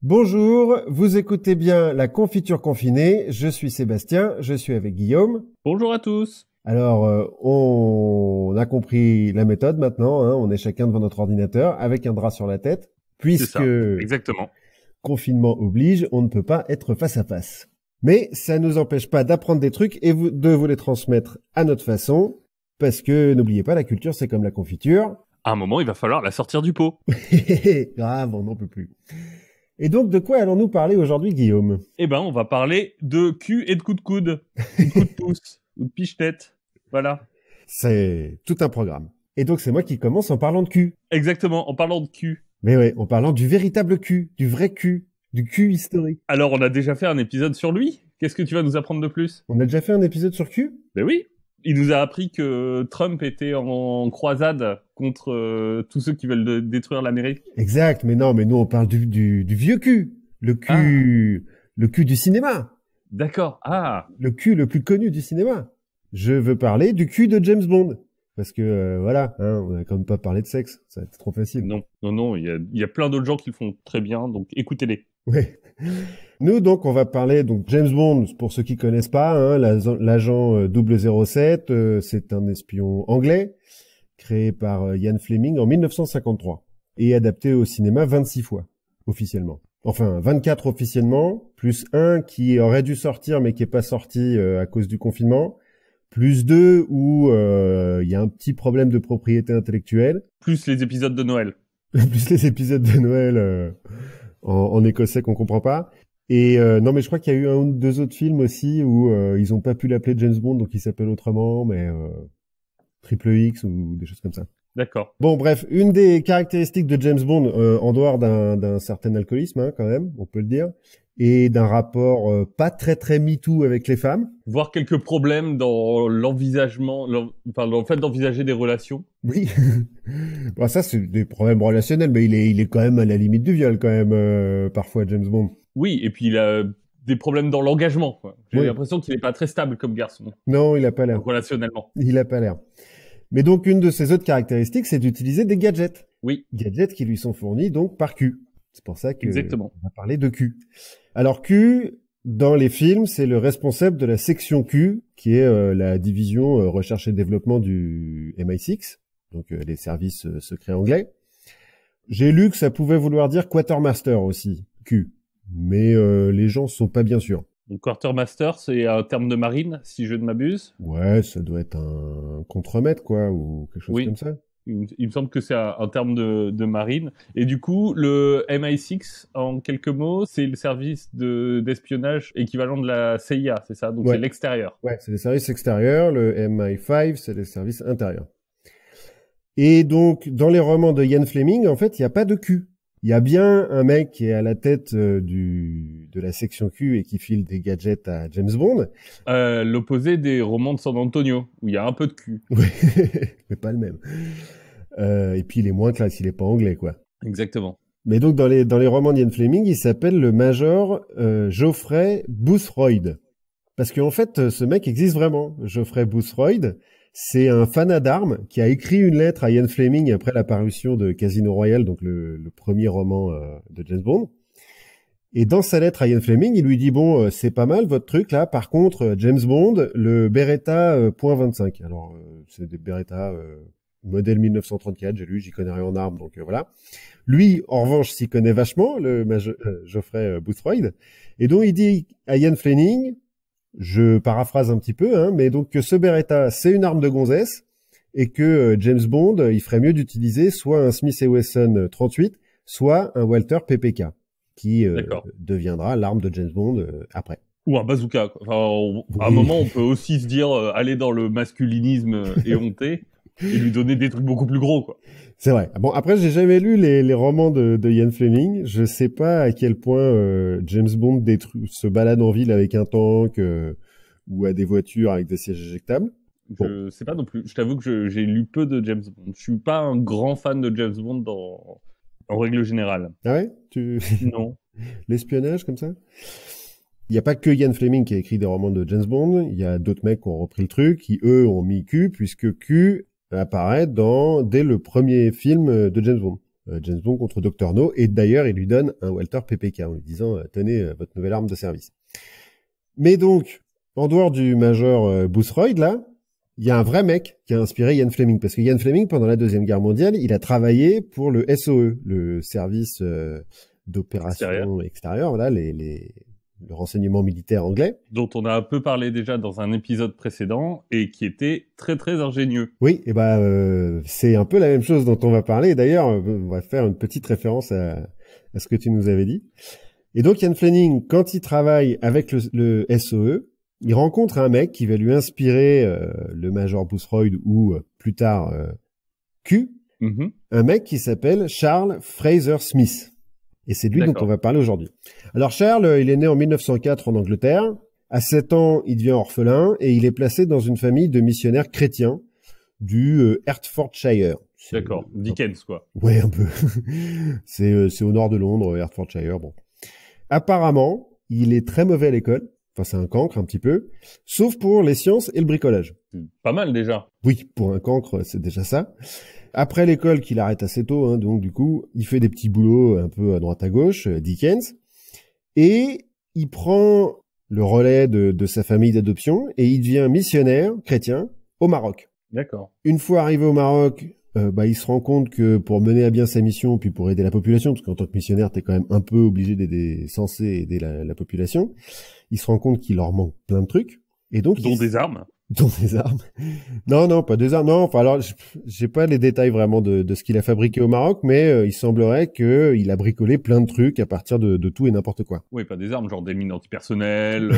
Bonjour, vous écoutez bien la confiture confinée, je suis Sébastien, je suis avec Guillaume. Bonjour à tous. Alors, on a compris la méthode maintenant, hein, on est chacun devant notre ordinateur avec un drap sur la tête, C'est puisque ça, exactement. confinement oblige, on ne peut pas être face à face. Mais ça ne nous empêche pas d'apprendre des trucs et de vous les transmettre à notre façon, parce que n'oubliez pas, la culture c'est comme la confiture. À un moment, il va falloir la sortir du pot. Grave, on n'en peut plus. Et donc, de quoi allons-nous parler aujourd'hui, Guillaume? Eh ben, on va parler de cul et de coup de coude, ou de coup de pouce, ou de piche-tête. Voilà. C'est tout un programme. Et donc, c'est moi qui commence en parlant de cul. Exactement, en parlant de cul. Mais ouais, en parlant du véritable cul, du vrai cul, du cul historique. Alors, on a déjà fait un épisode sur lui. Qu'est-ce que tu vas nous apprendre de plus? On a déjà fait un épisode sur cul? Ben oui. Il nous a appris que Trump était en croisade contre tous ceux qui veulent détruire l'Amérique. Exact, mais non, mais nous on parle du vieux cul. Ah, Le cul du cinéma. d'accord. Ah, Le cul le plus connu du cinéma. Je veux parler du cul de James Bond. Parce que, voilà, hein, on a quand même pas parlé de sexe. Ça va être trop facile. non, non, non, il y a plein d'autres gens qui le font très bien, donc écoutez-les. Ouais. Nous, donc, on va parler, donc, James Bond, pour ceux qui connaissent pas, hein, l'agent 007, c'est un espion anglais, créé par Ian Fleming en 1953, et adapté au cinéma 26 fois, officiellement. Enfin, 24 officiellement, plus un qui aurait dû sortir, mais qui est pas sorti à cause du confinement, plus deux où il y a un petit problème de propriété intellectuelle, Plus les épisodes de Noël. plus les épisodes de Noël en écossais qu'on comprend pas. Et non, mais je crois qu'il y a eu un ou deux autres films aussi où ils ont pas pu l'appeler James Bond, donc il s'appelle autrement, mais Triple X ou des choses comme ça. D'accord. Bon, bref, une des caractéristiques de James Bond, en dehors d'un certain alcoolisme, hein, quand même, on peut le dire, et d'un rapport pas très très MeToo avec les femmes. Voir quelques problèmes dans enfin, dans le fait d'envisager des relations. Oui. Bon, ça, c'est des problèmes relationnels, mais il est quand même à la limite du viol, quand même, parfois, James Bond. Oui, et puis il a des problèmes dans l'engagement, quoi. J'ai Oui. l'impression qu'il n'est pas très stable comme garçon, Non, il a pas l'air. relationnellement. Il a pas l'air. Mais donc, une de ses autres caractéristiques, c'est d'utiliser des gadgets. Oui, Gadgets qui lui sont fournis, donc, par Q. C'est pour ça que exactement. on va parler de Q. Alors, Q, dans les films, c'est le responsable de la section Q, qui est la division recherche et développement du MI6, donc les services secrets anglais. J'ai lu que ça pouvait vouloir dire Quartermaster aussi, Q. Mais les gens sont pas bien sûrs. Donc quartermaster, c'est un terme de marine, si je ne m'abuse. Ouais, ça doit être un contremaître, quoi, ou quelque chose Oui, comme ça. il me semble que c'est un terme de marine. Et du coup, le MI6, en quelques mots, c'est le service d'espionnage équivalent de la CIA, c'est ça? Donc c'est Ouais, l'extérieur. ouais, c'est les services extérieurs, le MI5, c'est les services intérieurs. Et donc, dans les romans de Ian Fleming, en fait, il n'y a pas de Q. Il y a bien un mec qui est à la tête de la section Q et qui file des gadgets à James Bond. L'opposé des romans de San Antonio, où il y a un peu de cul. Ouais, mais pas le même. Et puis, il est moins classe, il est pas anglais, quoi. Exactement. Mais donc, dans les romans d'Ian Fleming, il s'appelle le Major Geoffrey Boothroyd. Parce qu'en fait, ce mec existe vraiment. Geoffrey Boothroyd, c'est un fanat d'armes qui a écrit une lettre à Ian Fleming après la parution de Casino Royale, donc le premier roman de James Bond. Et dans sa lettre à Ian Fleming, il lui dit bon, c'est pas mal votre truc là. Par contre, James Bond, le Beretta .25. Alors c'est des Beretta modèle 1934. J'ai lu, j'y connais rien en armes, donc voilà. Lui, en revanche, s'y connaît vachement, le Geoffrey Boothroyd. Et donc il dit à Ian Fleming, je paraphrase un petit peu, hein, mais donc que ce Beretta, c'est une arme de gonzesse et que James Bond, il ferait mieux d'utiliser soit un Smith & Wesson 38, soit un Walther PPK, qui D'accord. deviendra l'arme de James Bond après. Ou un bazooka, quoi. Enfin, à un Oui, moment, on peut aussi se dire, aller dans le masculinisme éhonté et lui donner des trucs beaucoup plus gros, quoi. c'est vrai. Bon, après, j'ai jamais lu les romans de Ian Fleming. Je sais pas à quel point James Bond se balade en ville avec un tank ou à des voitures avec des sièges éjectables. Bon, Je sais pas non plus. Je t'avoue que j'ai lu peu de James Bond. Je suis pas un grand fan de James Bond en règle générale. ah ouais, Non. l'espionnage comme ça. Il n'y a pas que Ian Fleming qui a écrit des romans de James Bond, il y a d'autres mecs qui ont repris le truc, qui eux ont mis Q, puisque Q apparaît dès le premier film de James Bond, James Bond contre Dr No, et d'ailleurs il lui donne un Walter PPK en lui disant tenez votre nouvelle arme de service. Mais donc en dehors du Major Boothroyd là, il y a un vrai mec qui a inspiré Ian Fleming, parce que Ian Fleming pendant la Deuxième Guerre mondiale, il a travaillé pour le SOE, le service d'opération extérieure, voilà le renseignement militaire anglais. Dont on a un peu parlé déjà dans un épisode précédent et qui était très très ingénieux. Oui, et c'est un peu la même chose dont on va parler. D'ailleurs, on va faire une petite référence à ce que tu nous avais dit. Et donc, Ian Fleming, quand il travaille avec le SOE, il rencontre un mec qui va lui inspirer le Major Boothroyd ou plus tard Q, un mec qui s'appelle Charles Fraser Smith. Et c'est de lui dont on va parler aujourd'hui. Alors Charles, il est né en 1904 en Angleterre. À 7 ans, il devient orphelin et il est placé dans une famille de missionnaires chrétiens du Hertfordshire. D'accord, Dickens quoi. Ouais, un peu. C'est au nord de Londres, Hertfordshire. Bon. Apparemment, il est très mauvais à l'école. Enfin, c'est un cancre un petit peu. Sauf pour les sciences et le bricolage. Pas mal déjà. Oui, pour un cancre, c'est déjà ça. Après l'école, qu'il arrête assez tôt, hein, donc du coup, il fait des petits boulots un peu à droite à gauche, Dickens, et il prend le relais de sa famille d'adoption et il devient missionnaire chrétien au Maroc. D'accord. Une fois arrivé au Maroc, il se rend compte que pour mener à bien sa mission, puis pour aider la population, parce qu'en tant que missionnaire, t'es quand même un peu obligé censé aider la population, il se rend compte qu'il leur manque plein de trucs, et donc dont des armes. Dont des armes. Non, pas des armes. Non, enfin alors, j'ai pas les détails vraiment de ce qu'il a fabriqué au Maroc, mais il semblerait que il a bricolé plein de trucs à partir de tout et n'importe quoi. Oui, pas des armes, genre des mines antipersonnelles.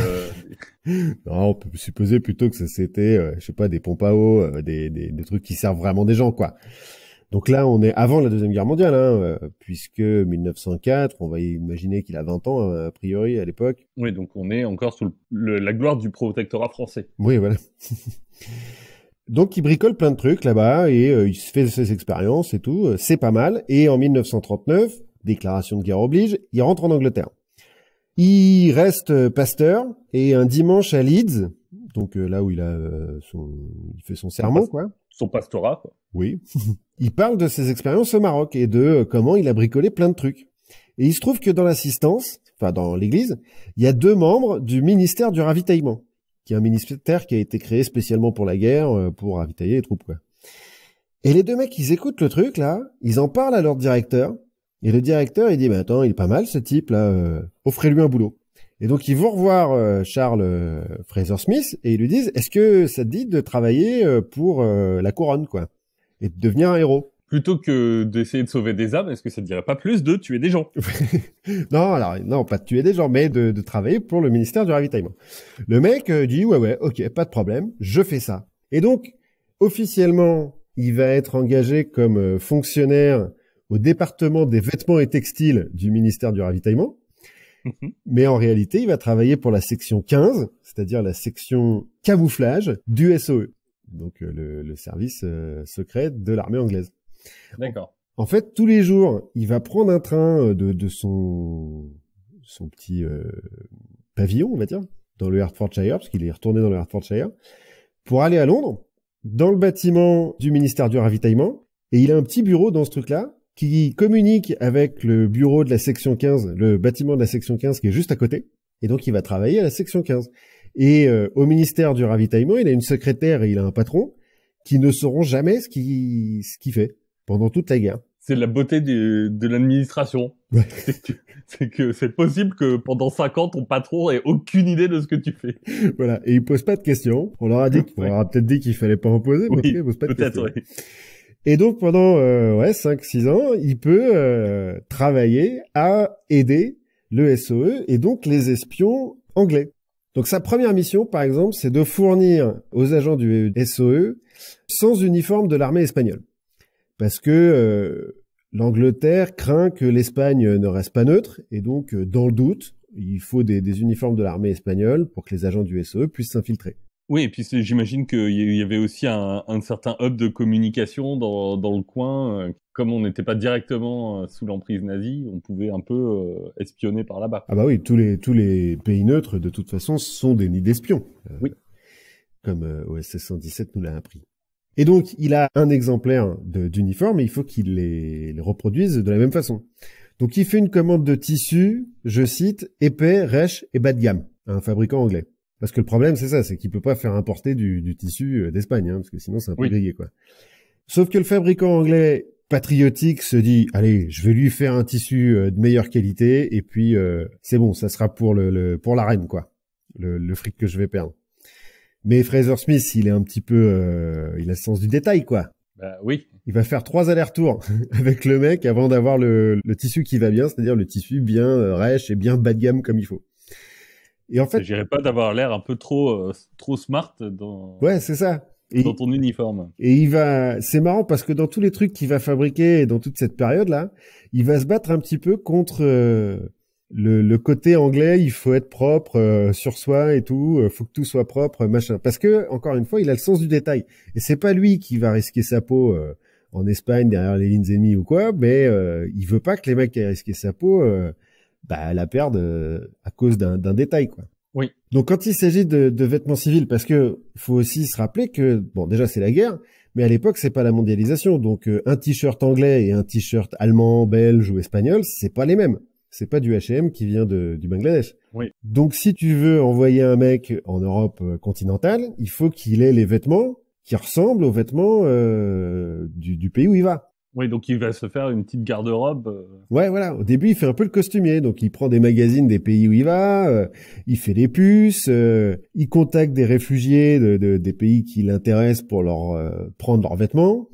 Non, on peut supposer plutôt que c'était, je sais pas, des pompes à eau, des trucs qui servent vraiment des gens, quoi. Donc là, on est avant la Deuxième Guerre mondiale, hein, puisque 1904, on va imaginer qu'il a 20 ans, a priori, à l'époque. Oui, donc on est encore sous la gloire du protectorat français. Oui, voilà. Donc il bricole plein de trucs là-bas, et il se fait ses expériences et tout, c'est pas mal. Et en 1939, déclaration de guerre oblige, il rentre en Angleterre. Il reste pasteur, et un dimanche à Leeds, donc là où il fait son sermon, quoi. Son pastorat, quoi. Oui. Il parle de ses expériences au Maroc et de comment il a bricolé plein de trucs. Et il se trouve que dans l'assistance, enfin dans l'église, il y a 2 membres du ministère du ravitaillement, qui est un ministère qui a été créé spécialement pour la guerre, pour ravitailler les troupes, quoi. Et les 2 mecs, ils écoutent le truc, là, ils en parlent à leur directeur, et le directeur, il dit, mais attends, il est pas mal, ce type, là, offrez-lui un boulot. Et donc, ils vont revoir Charles Fraser Smith, et ils lui disent, est-ce que ça te dit de travailler pour la couronne, quoi, et de devenir un héros? Plutôt que d'essayer de sauver des âmes, est-ce que ça te dirait pas plus de tuer des gens? Non, pas de tuer des gens, mais de travailler pour le ministère du ravitaillement. Le mec dit, ouais, ok, pas de problème, je fais ça. Et donc, officiellement, il va être engagé comme fonctionnaire au département des vêtements et textiles du ministère du ravitaillement. Mais en réalité, il va travailler pour la section 15, c'est-à-dire la section camouflage du SOE, donc le service secret de l'armée anglaise. D'accord. En fait, tous les jours, il va prendre un train de son petit pavillon, on va dire, dans le Hertfordshire, parce qu'il est retourné dans le Hertfordshire, pour aller à Londres, dans le bâtiment du ministère du ravitaillement, et il a un petit bureau dans ce truc-là, qui communique avec le bureau de la section 15, le bâtiment de la section 15 qui est juste à côté, et donc il va travailler à la section 15. Et au ministère du ravitaillement, il a une secrétaire et il a un patron qui ne sauront jamais ce qu'il fait pendant toute la guerre. C'est la beauté de l'administration. Ouais. C'est que c'est possible que pendant 5 ans, ton patron ait aucune idée de ce que tu fais. Voilà, et il pose pas de questions. On leur a peut-être dit qu'il fallait pas en poser, mais il pose pas de questions. Oui. Et donc pendant 5-6 ans, il peut travailler à aider le SOE et donc les espions anglais. Donc sa première mission, par exemple, c'est de fournir aux agents du SOE sans uniforme de l'armée espagnole. Parce que l'Angleterre craint que l'Espagne ne reste pas neutre, et donc, dans le doute, il faut des uniformes de l'armée espagnole pour que les agents du SOE puissent s'infiltrer. Oui, et puis j'imagine qu'il y avait aussi un certain hub de communication dans le coin. Comme on n'était pas directement sous l'emprise nazie, on pouvait un peu espionner par là-bas. Ah bah oui, tous les pays neutres, de toute façon, sont des nids d'espions. Oui. Comme OSS 117 nous l'a appris. Et donc, il a un exemplaire d'uniforme et il faut qu'il les reproduise de la même façon. Donc, il fait une commande de tissu, je cite, épais, rêche et bas de gamme, à un fabricant anglais. Parce que le problème, c'est ça, c'est qu'il peut pas faire importer du tissu d'Espagne, hein, parce que sinon c'est un peu grillé, quoi. Sauf que le fabricant anglais patriotique se dit, allez, je vais lui faire un tissu de meilleure qualité, et puis c'est bon, ça sera pour pour la reine, quoi, le fric que je vais perdre. Mais Fraser Smith, il est un petit peu, il a le sens du détail, quoi. Bah oui. Il va faire 3 allers-retours avec le mec avant d'avoir le tissu qui va bien, c'est-à-dire le tissu bien rêche et bien bas de gamme comme il faut. Et en fait, j'irais pas d'avoir l'air un peu trop smart dans. Ouais, c'est ça. Dans ton uniforme. Et c'est marrant parce que dans tous les trucs qu'il va fabriquer et dans toute cette période-là, il va se battre un petit peu contre le côté anglais. Il faut être propre sur soi et tout. Faut que tout soit propre, machin. Parce que encore une fois, il a le sens du détail. Et c'est pas lui qui va risquer sa peau en Espagne derrière les lignes ennemies ou quoi, mais il veut pas que les mecs qui aient risqué sa peau la perdent à cause d'un détail, quoi. Oui. Donc quand il s'agit de vêtements civils, parce que faut aussi se rappeler que bon déjà c'est la guerre, mais à l'époque c'est pas la mondialisation, donc un t-shirt anglais et un t-shirt allemand, belge ou espagnol, c'est pas les mêmes. C'est pas du H&M qui vient du Bangladesh. Oui. Donc si tu veux envoyer un mec en Europe continentale, il faut qu'il ait les vêtements qui ressemblent aux vêtements du pays où il va. Oui, donc il va se faire une petite garde-robe. Ouais, voilà. Au début, il fait un peu le costumier. Donc, il prend des magazines des pays où il va, il fait des puces, il contacte des réfugiés des pays qui l'intéressent pour leur prendre leurs vêtements,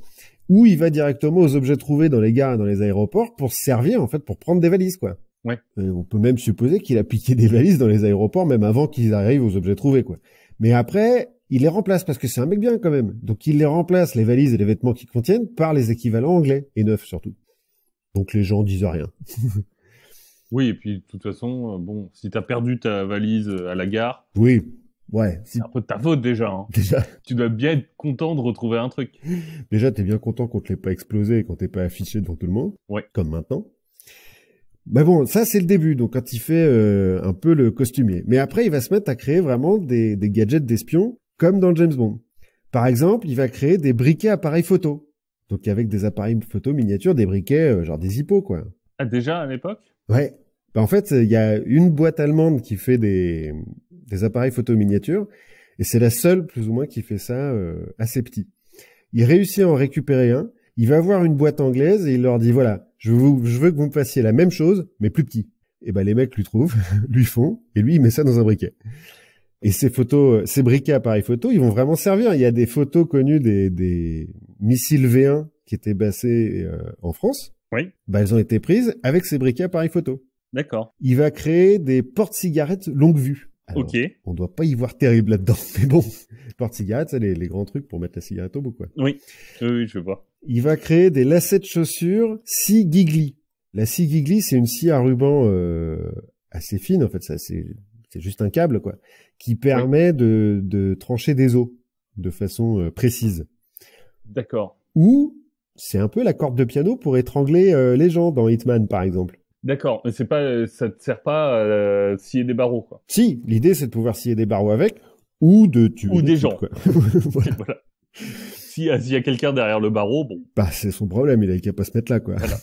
ou il va directement aux objets trouvés dans les gares et dans les aéroports pour se servir, en fait, pour prendre des valises, quoi. Ouais. On peut même supposer qu'il a piqué des valises dans les aéroports, même avant qu'ils arrivent aux objets trouvés, quoi. Mais après, il les remplace parce que c'est un mec bien quand même. Donc il les remplace, les valises et les vêtements qu'ils contiennent, par les équivalents anglais et neufs surtout. Donc les gens disent rien. Oui, et puis de toute façon, bon, si t'as perdu ta valise à la gare, oui, ouais, c'est un peu de ta faute déjà. Hein. Déjà, tu dois bien être content de retrouver un truc. Déjà, t'es bien content qu'on te l'ait pas explosé et qu'on t'ait pas affiché devant tout le monde, ouais. Comme maintenant. Mais bon, ça c'est le début, donc quand il fait un peu le costumier. Mais après, il va se mettre à créer vraiment des gadgets d'espions, comme dans James Bond. Par exemple, il va créer des briquets appareils photo. Donc avec des appareils photo miniatures, des briquets genre des hippos, quoi. Ah, déjà à l'époque? Ouais. En fait, il y a une boîte allemande qui fait des appareils photo miniatures, et c'est la seule, plus ou moins, qui fait ça assez petit. Il réussit à en récupérer un, il va voir une boîte anglaise et il leur dit, voilà, je veux que vous me fassiez la même chose, mais plus petit. Et ben les mecs lui trouvent, lui font, et lui il met ça dans un briquet. Et ces photos, ces briquets appareils photo, ils vont vraiment servir. Il y a des photos connues des missiles V1 qui étaient basés en France. Oui. Bah, elles ont été prises avec ces briquets appareils photo. D'accord. Il va créer des porte-cigarettes longue vue. Alors, ok. On doit pas y voir terrible là-dedans, mais bon, porte-cigarettes, c'est les grands trucs pour mettre la cigarette au bout, quoi. Oui, je vois. Il va créer des lacets de chaussures scie Gigli. La scie Gigli, c'est une scie à ruban assez fine, en fait, ça c'est juste un câble, quoi, qui permet de trancher des os de façon précise. D'accord. Ou c'est un peu la corde de piano pour étrangler les gens dans Hitman, par exemple. D'accord, mais c'est pas, ça te sert pas à scier des barreaux, quoi. Si, l'idée c'est de pouvoir scier des barreaux avec, ou de tuer ou des gens. Quoi. Voilà. S'il y a quelqu'un derrière le barreau, bon. Bah c'est son problème, il a qu'à pas se mettre là, quoi. Voilà.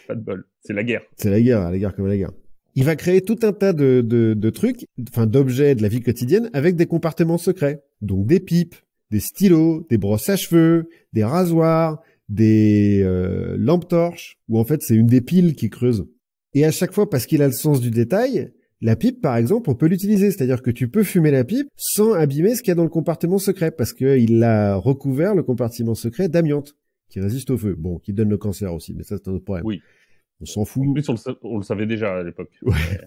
Pas de bol, c'est la guerre. C'est la guerre comme la guerre. Il va créer tout un tas de trucs, enfin d'objets de la vie quotidienne avec des compartiments secrets. Donc des pipes, des stylos, des brosses à cheveux, des rasoirs, des lampes torches, où en fait c'est une des piles qui creuse. Et à chaque fois, parce qu'il a le sens du détail, la pipe par exemple, on peut l'utiliser. C'est-à-dire que tu peux fumer la pipe sans abîmer ce qu'il y a dans le compartiment secret, parce qu'il a recouvert le compartiment secret d'amiante, qui résiste au feu. Bon, qui donne le cancer aussi, mais ça c'est un autre problème. Oui. On s'en fout. En plus, on le savait déjà à l'époque.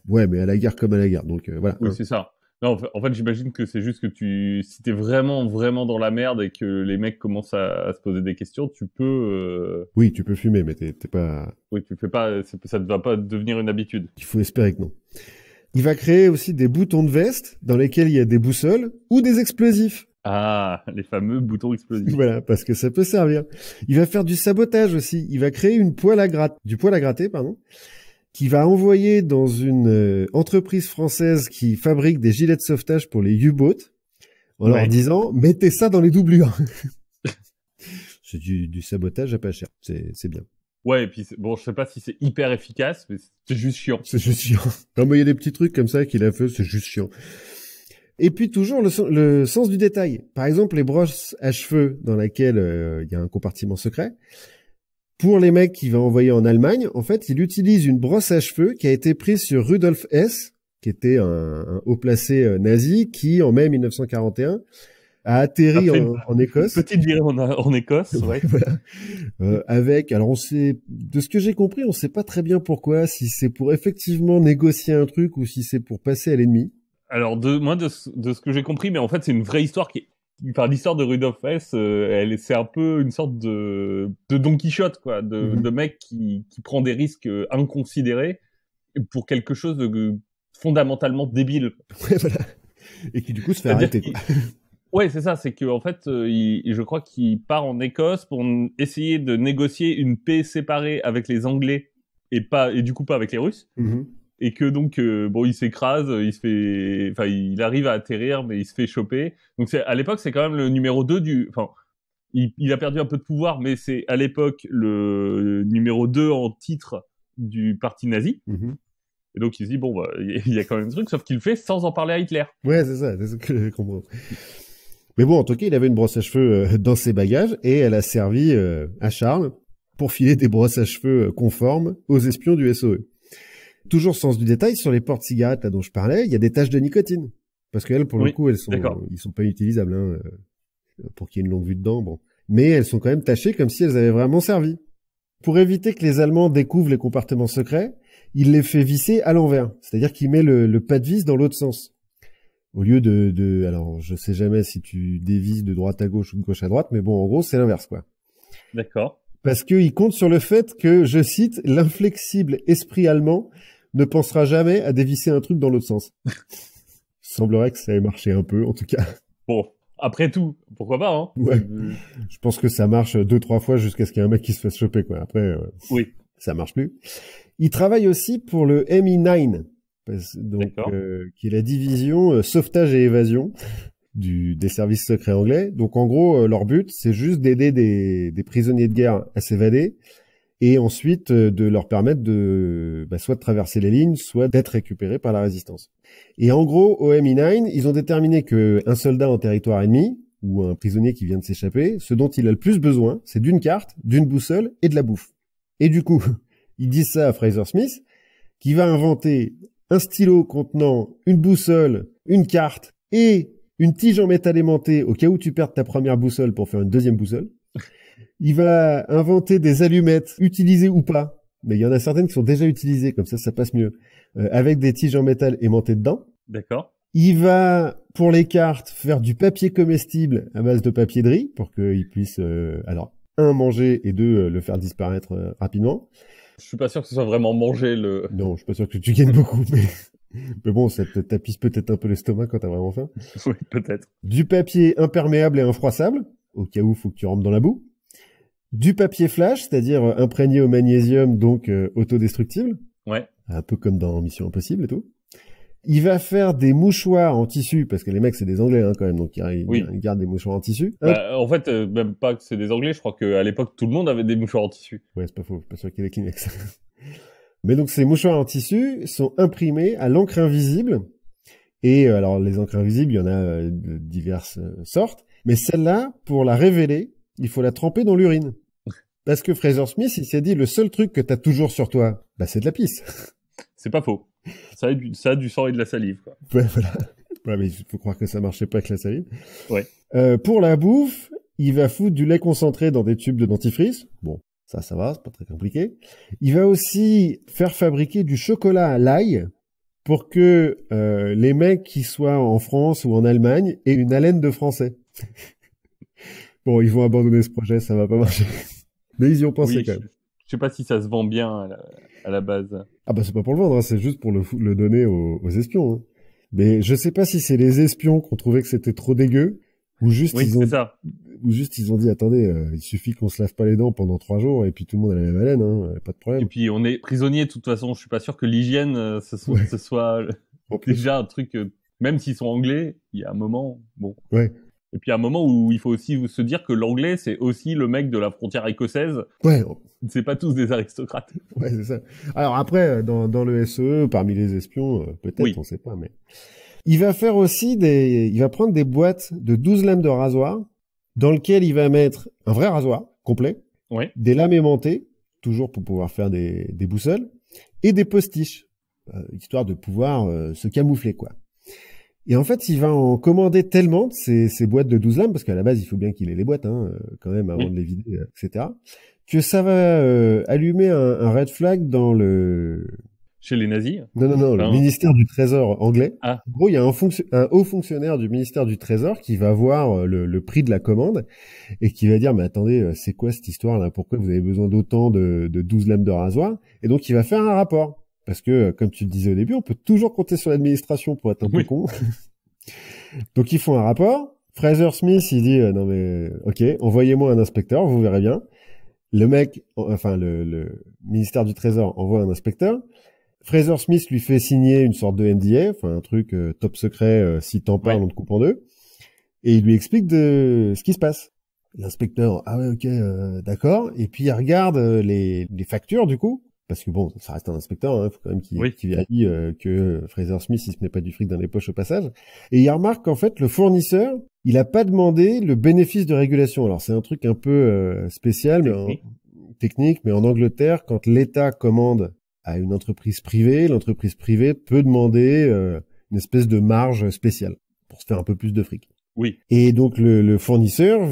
Ouais, mais à la guerre comme à la guerre, donc voilà. Oui, c'est ça. Non, en fait, j'imagine que c'est juste que si t'es vraiment, vraiment dans la merde et que les mecs commencent à se poser des questions, tu peux... Oui, tu peux fumer, mais t'es pas... Oui, tu fais pas... Ça ne va pas devenir une habitude. Il faut espérer que non. Il va créer aussi des boutons de veste dans lesquels il y a des boussoles ou des explosifs. Ah, les fameux boutons explosifs. Voilà, parce que ça peut servir. Il va faire du sabotage aussi. Il va créer du poêle à gratter, qui va envoyer dans une entreprise française qui fabrique des gilets de sauvetage pour les U-boats, en leur disant, mettez ça dans les doublures. C'est du sabotage à pas cher. C'est bien. Ouais, et puis bon, je sais pas si c'est hyper efficace, mais c'est juste chiant. C'est juste chiant. Non, mais il y a des petits trucs comme ça qu'il a fait, c'est juste chiant. Et puis toujours le sens du détail. Par exemple, les brosses à cheveux dans laquelle il y a un compartiment secret. Pour les mecs qu'il va envoyer en Allemagne, en fait, il utilise une brosse à cheveux qui a été prise sur Rudolf Hess, qui était un haut placé nazi, qui en mai 1941 a atterri en Écosse. Petite virée en Écosse, ouais. Voilà. Avec, alors de ce que j'ai compris, on sait pas très bien pourquoi, si c'est pour effectivement négocier un truc ou si c'est pour passer à l'ennemi. Alors de ce que j'ai compris, mais en fait c'est une vraie histoire enfin l'histoire de Rudolf Hess, c'est un peu une sorte de Don Quichotte, quoi, de mec qui prend des risques inconsidérés pour quelque chose de fondamentalement débile. Ouais, voilà. Et qui du coup se fait arrêter, quoi. Ouais, c'est ça, c'est que en fait, je crois qu'il part en Écosse pour essayer de négocier une paix séparée avec les Anglais et du coup pas avec les Russes. Et que donc bon, il s'écrase, il arrive à atterrir, mais il se fait choper. Donc à l'époque, c'est quand même le numéro 2 il a perdu un peu de pouvoir, mais c'est à l'époque le numéro 2 en titre du parti nazi. Et donc il se dit bon, bah, il y a quand même un truc, sauf qu'il le fait sans en parler à Hitler. Ouais, c'est ça que je comprends. Mais bon, en tout cas, il avait une brosse à cheveux dans ses bagages et elle a servi à Charles pour filer des brosses à cheveux conformes aux espions du SOE. Toujours sens du détail, sur les portes-cigarettes là dont je parlais, il y a des taches de nicotine. Parce qu'elles, pour le coup, ils sont pas utilisables hein, pour qu'il y ait une longue vue dedans. Bon. Mais elles sont quand même tachées comme si elles avaient vraiment servi. Pour éviter que les Allemands découvrent les compartiments secrets, il les fait visser à l'envers. C'est-à-dire qu'il met le pas de vis dans l'autre sens. Au lieu alors je sais jamais si tu dévises de droite à gauche ou de gauche à droite, mais bon, en gros, c'est l'inverse, quoi. D'accord. Parce qu'il compte sur le fait que, je cite, l'inflexible esprit allemand ne pensera jamais à dévisser un truc dans l'autre sens. Il semblerait que ça ait marché un peu, en tout cas. Bon, après tout, pourquoi pas, hein. Ouais. Je pense que ça marche 2-3 fois jusqu'à ce qu'il y ait un mec qui se fasse choper, quoi. Après, oui, ça marche plus. Il travaille aussi pour le MI9, donc qui est la division sauvetage et évasion des services secrets anglais. Donc en gros, leur but, c'est juste d'aider des prisonniers de guerre à s'évader et ensuite de leur permettre soit de traverser les lignes, soit d'être récupérés par la résistance. Et en gros, au MI9, ils ont déterminé qu'un soldat en territoire ennemi ou un prisonnier qui vient de s'échapper, ce dont il a le plus besoin, c'est d'une carte, d'une boussole et de la bouffe. Et du coup, ils disent ça à Fraser Smith, qui va inventer un stylo contenant une boussole, une carte et une tige en métal aimanté au cas où tu perdes ta première boussole pour faire une deuxième boussole. Il va inventer des allumettes, utilisées ou pas, mais il y en a certaines qui sont déjà utilisées, comme ça passe mieux, avec des tiges en métal aimantées dedans. D'accord. Il va, pour les cartes, faire du papier comestible à base de papier de riz, pour qu'ils puissent, manger et deux, le faire disparaître rapidement. Je suis pas sûr que ce soit vraiment manger Non, je suis pas sûr que tu gagnes beaucoup, mais bon, ça te tapisse peut-être un peu l'estomac quand t'as vraiment faim. Oui, peut-être. Du papier imperméable et infroissable, au cas où faut que tu rentres dans la boue. Du papier flash, c'est-à-dire imprégné au magnésium, donc autodestructible. Ouais. Un peu comme dans Mission Impossible et tout. Il va faire des mouchoirs en tissu, parce que les mecs, c'est des Anglais hein, quand même, donc ils gardent des mouchoirs en tissu. En fait, même pas que c'est des Anglais, je crois qu'à l'époque, tout le monde avait des mouchoirs en tissu. Ouais, c'est pas faux, pas sûr qu'il y ait des Kleenex. Mais donc ces mouchoirs en tissu sont imprimés à l'encre invisible. Et alors les encres invisibles, il y en a de diverses sortes. Mais celle-là, pour la révéler, il faut la tremper dans l'urine. Parce que Fraser Smith, il s'est dit, le seul truc que t'as toujours sur toi, c'est de la pisse. C'est pas faux. Ça a du sang et de la salive, quoi. Ouais, voilà. Ouais, mais il faut croire que ça marchait pas avec la salive. Ouais. Pour la bouffe, il va foutre du lait concentré dans des tubes de dentifrice. Bon, ça va, c'est pas très compliqué. Il va aussi faire fabriquer du chocolat à l'ail pour que les mecs qui soient en France ou en Allemagne aient une haleine de français. Bon, ils vont abandonner ce projet, ça va pas marcher. Mais ils y ont pensé quand même. Je sais pas si ça se vend bien à la base. Ah c'est pas pour le vendre, hein, c'est juste pour le donner aux espions. Hein. Mais je sais pas si c'est les espions qui ont trouvé que c'était trop dégueu, ou juste ils ont dit attendez, il suffit qu'on se lave pas les dents pendant 3 jours et puis tout le monde a la même haleine, hein, pas de problème. Et puis on est prisonnier de toute façon, je suis pas sûr que l'hygiène ce soit déjà un truc. Même s'ils sont anglais, il y a un moment, bon. Ouais. Et puis, à un moment où il faut aussi se dire que l'anglais, c'est aussi le mec de la frontière écossaise. Ouais. C'est pas tous des aristocrates. Ouais, c'est ça. Alors après, dans le SE, parmi les espions, peut-être, Oui. on sait pas, mais... Il va faire aussi il va prendre des boîtes de 12 lames de rasoir, dans lesquelles il va mettre un vrai rasoir, complet, Oui. des lames aimantées, toujours pour pouvoir faire des boussoles, et des postiches, histoire de pouvoir se camoufler, quoi. Et en fait, il va en commander tellement de ces boîtes de 12 lames, parce qu'à la base, il faut bien qu'il ait les boîtes, quand même, avant de les vider, etc., que ça va allumer un red flag dans le... Chez les nazis? Non, le ministère du Trésor anglais. Ah. En gros, il y a un haut fonctionnaire du ministère du Trésor qui va voir le prix de la commande et qui va dire, mais attendez, c'est quoi cette histoire-là? Pourquoi vous avez besoin d'autant de 12 lames de rasoir? Et donc, il va faire un rapport. Parce que, comme tu le disais au début, on peut toujours compter sur l'administration pour être un peu con. Donc, ils font un rapport. Fraser Smith, il dit, non mais, ok, envoyez-moi un inspecteur, vous verrez bien. Le mec, enfin, le ministère du Trésor envoie un inspecteur. Fraser Smith lui fait signer une sorte de NDA, enfin un truc top secret, si t'en parles, on te coupe en deux. Et il lui explique de ce qui se passe. L'inspecteur, ah ouais, ok, d'accord. Et puis il regarde les factures du coup, parce que bon, ça reste un inspecteur, faut quand même qu'il vérifie que Fraser Smith il se met pas du fric dans les poches au passage. Et il remarque qu'en fait le fournisseur, il a pas demandé le bénéfice de régulation. Alors c'est un truc un peu spécial, technique, mais en Angleterre, quand l'État commande à une entreprise privée, l'entreprise privée peut demander une espèce de marge spéciale pour se faire un peu plus de fric. Oui. Et donc le fournisseur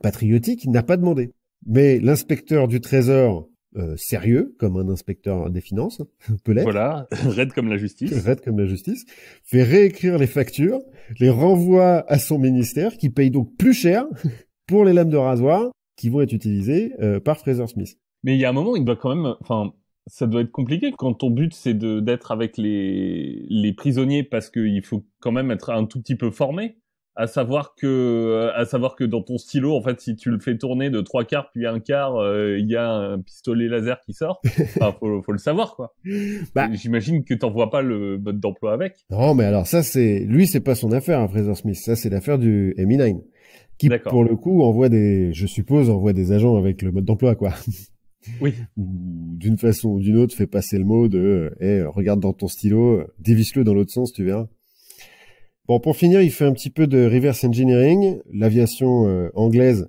patriotique n'a pas demandé. Mais l'inspecteur du Trésor, sérieux, comme un inspecteur des finances, peut l'être. Voilà, raide comme la justice. Raide comme la justice, fait réécrire les factures, les renvoie à son ministère, qui paye donc plus cher pour les lames de rasoir qui vont être utilisées par Fraser Smith. Mais il y a un moment, il doit quand même... Enfin, ça doit être compliqué quand ton but c'est d'être avec les prisonniers parce qu'il faut quand même être un tout petit peu formé, à savoir que dans ton stylo en fait si tu le fais tourner de 3/4 puis 1/4 il y a un pistolet laser qui sort. Enfin faut le savoir quoi. J'imagine que t'envoies pas le mode d'emploi avec. Non mais alors ça c'est pas son affaire Fraser Smith, ça c'est l'affaire du MI9 qui pour le coup envoie des agents avec le mode d'emploi quoi. Oui. Ou d'une façon ou d'une autre, fait passer le mot de regarde dans ton stylo, dévisse-le dans l'autre sens, tu verras. Bon, pour finir, il fait un petit peu de reverse engineering, l'aviation anglaise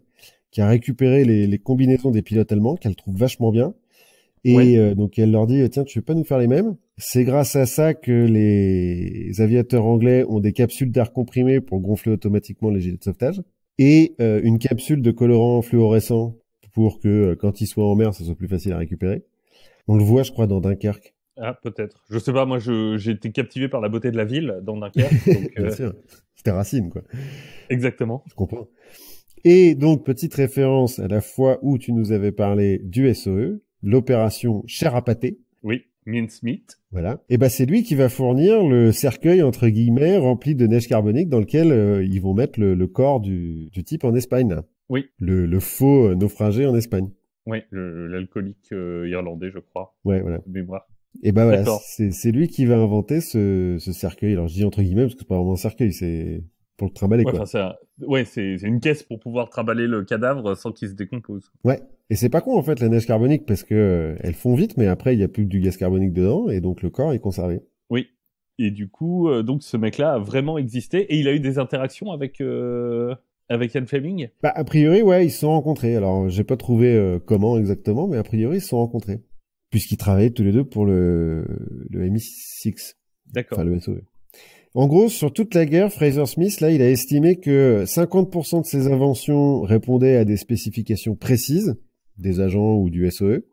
qui a récupéré les combinaisons des pilotes allemands, qu'elle trouve vachement bien. Et donc elle leur dit, tiens, tu veux pas nous faire les mêmes? C'est grâce à ça que les aviateurs anglais ont des capsules d'air comprimé pour gonfler automatiquement les gilets de sauvetage. Et une capsule de colorant fluorescent pour que quand il soit en mer, ça soit plus facile à récupérer. On le voit, je crois, dans Dunkerque. Ah, peut-être. Je sais pas, moi, j'ai été captivé par la beauté de la ville dans Dunkerque. Donc, Bien sûr. C'était Racine, quoi. Exactement. Je comprends. Et donc, petite référence à la fois où tu nous avais parlé du SOE, l'opération Chair à pâté. Oui, mincemeat. Voilà. Et c'est lui qui va fournir le cercueil, entre guillemets, rempli de neige carbonique dans lequel ils vont mettre le corps du type en Espagne, là. Oui. Le faux naufragé en Espagne. Oui, l'alcoolique irlandais, je crois. Ouais, voilà. De mémoire. Et voilà, c'est lui qui va inventer ce cercueil. Alors je dis entre guillemets parce que c'est pas vraiment un cercueil, c'est pour le trimballer quoi. C'est une caisse pour pouvoir trimballer le cadavre sans qu'il se décompose. Ouais. Et c'est pas con en fait la neige carbonique parce que elles font vite, mais après il y a plus que du gaz carbonique dedans et donc le corps est conservé. Oui. Et du coup, donc ce mec-là a vraiment existé et il a eu des interactions avec Ian Fleming. A priori, ouais, ils se sont rencontrés. Alors, j'ai pas trouvé comment exactement, mais a priori, ils se sont rencontrés. Puisqu'ils travaillaient tous les deux pour le MI6. D'accord. Enfin, le SOE. En gros, sur toute la guerre, Fraser Smith, là, il a estimé que 50% de ses inventions répondaient à des spécifications précises, des agents ou du SOE.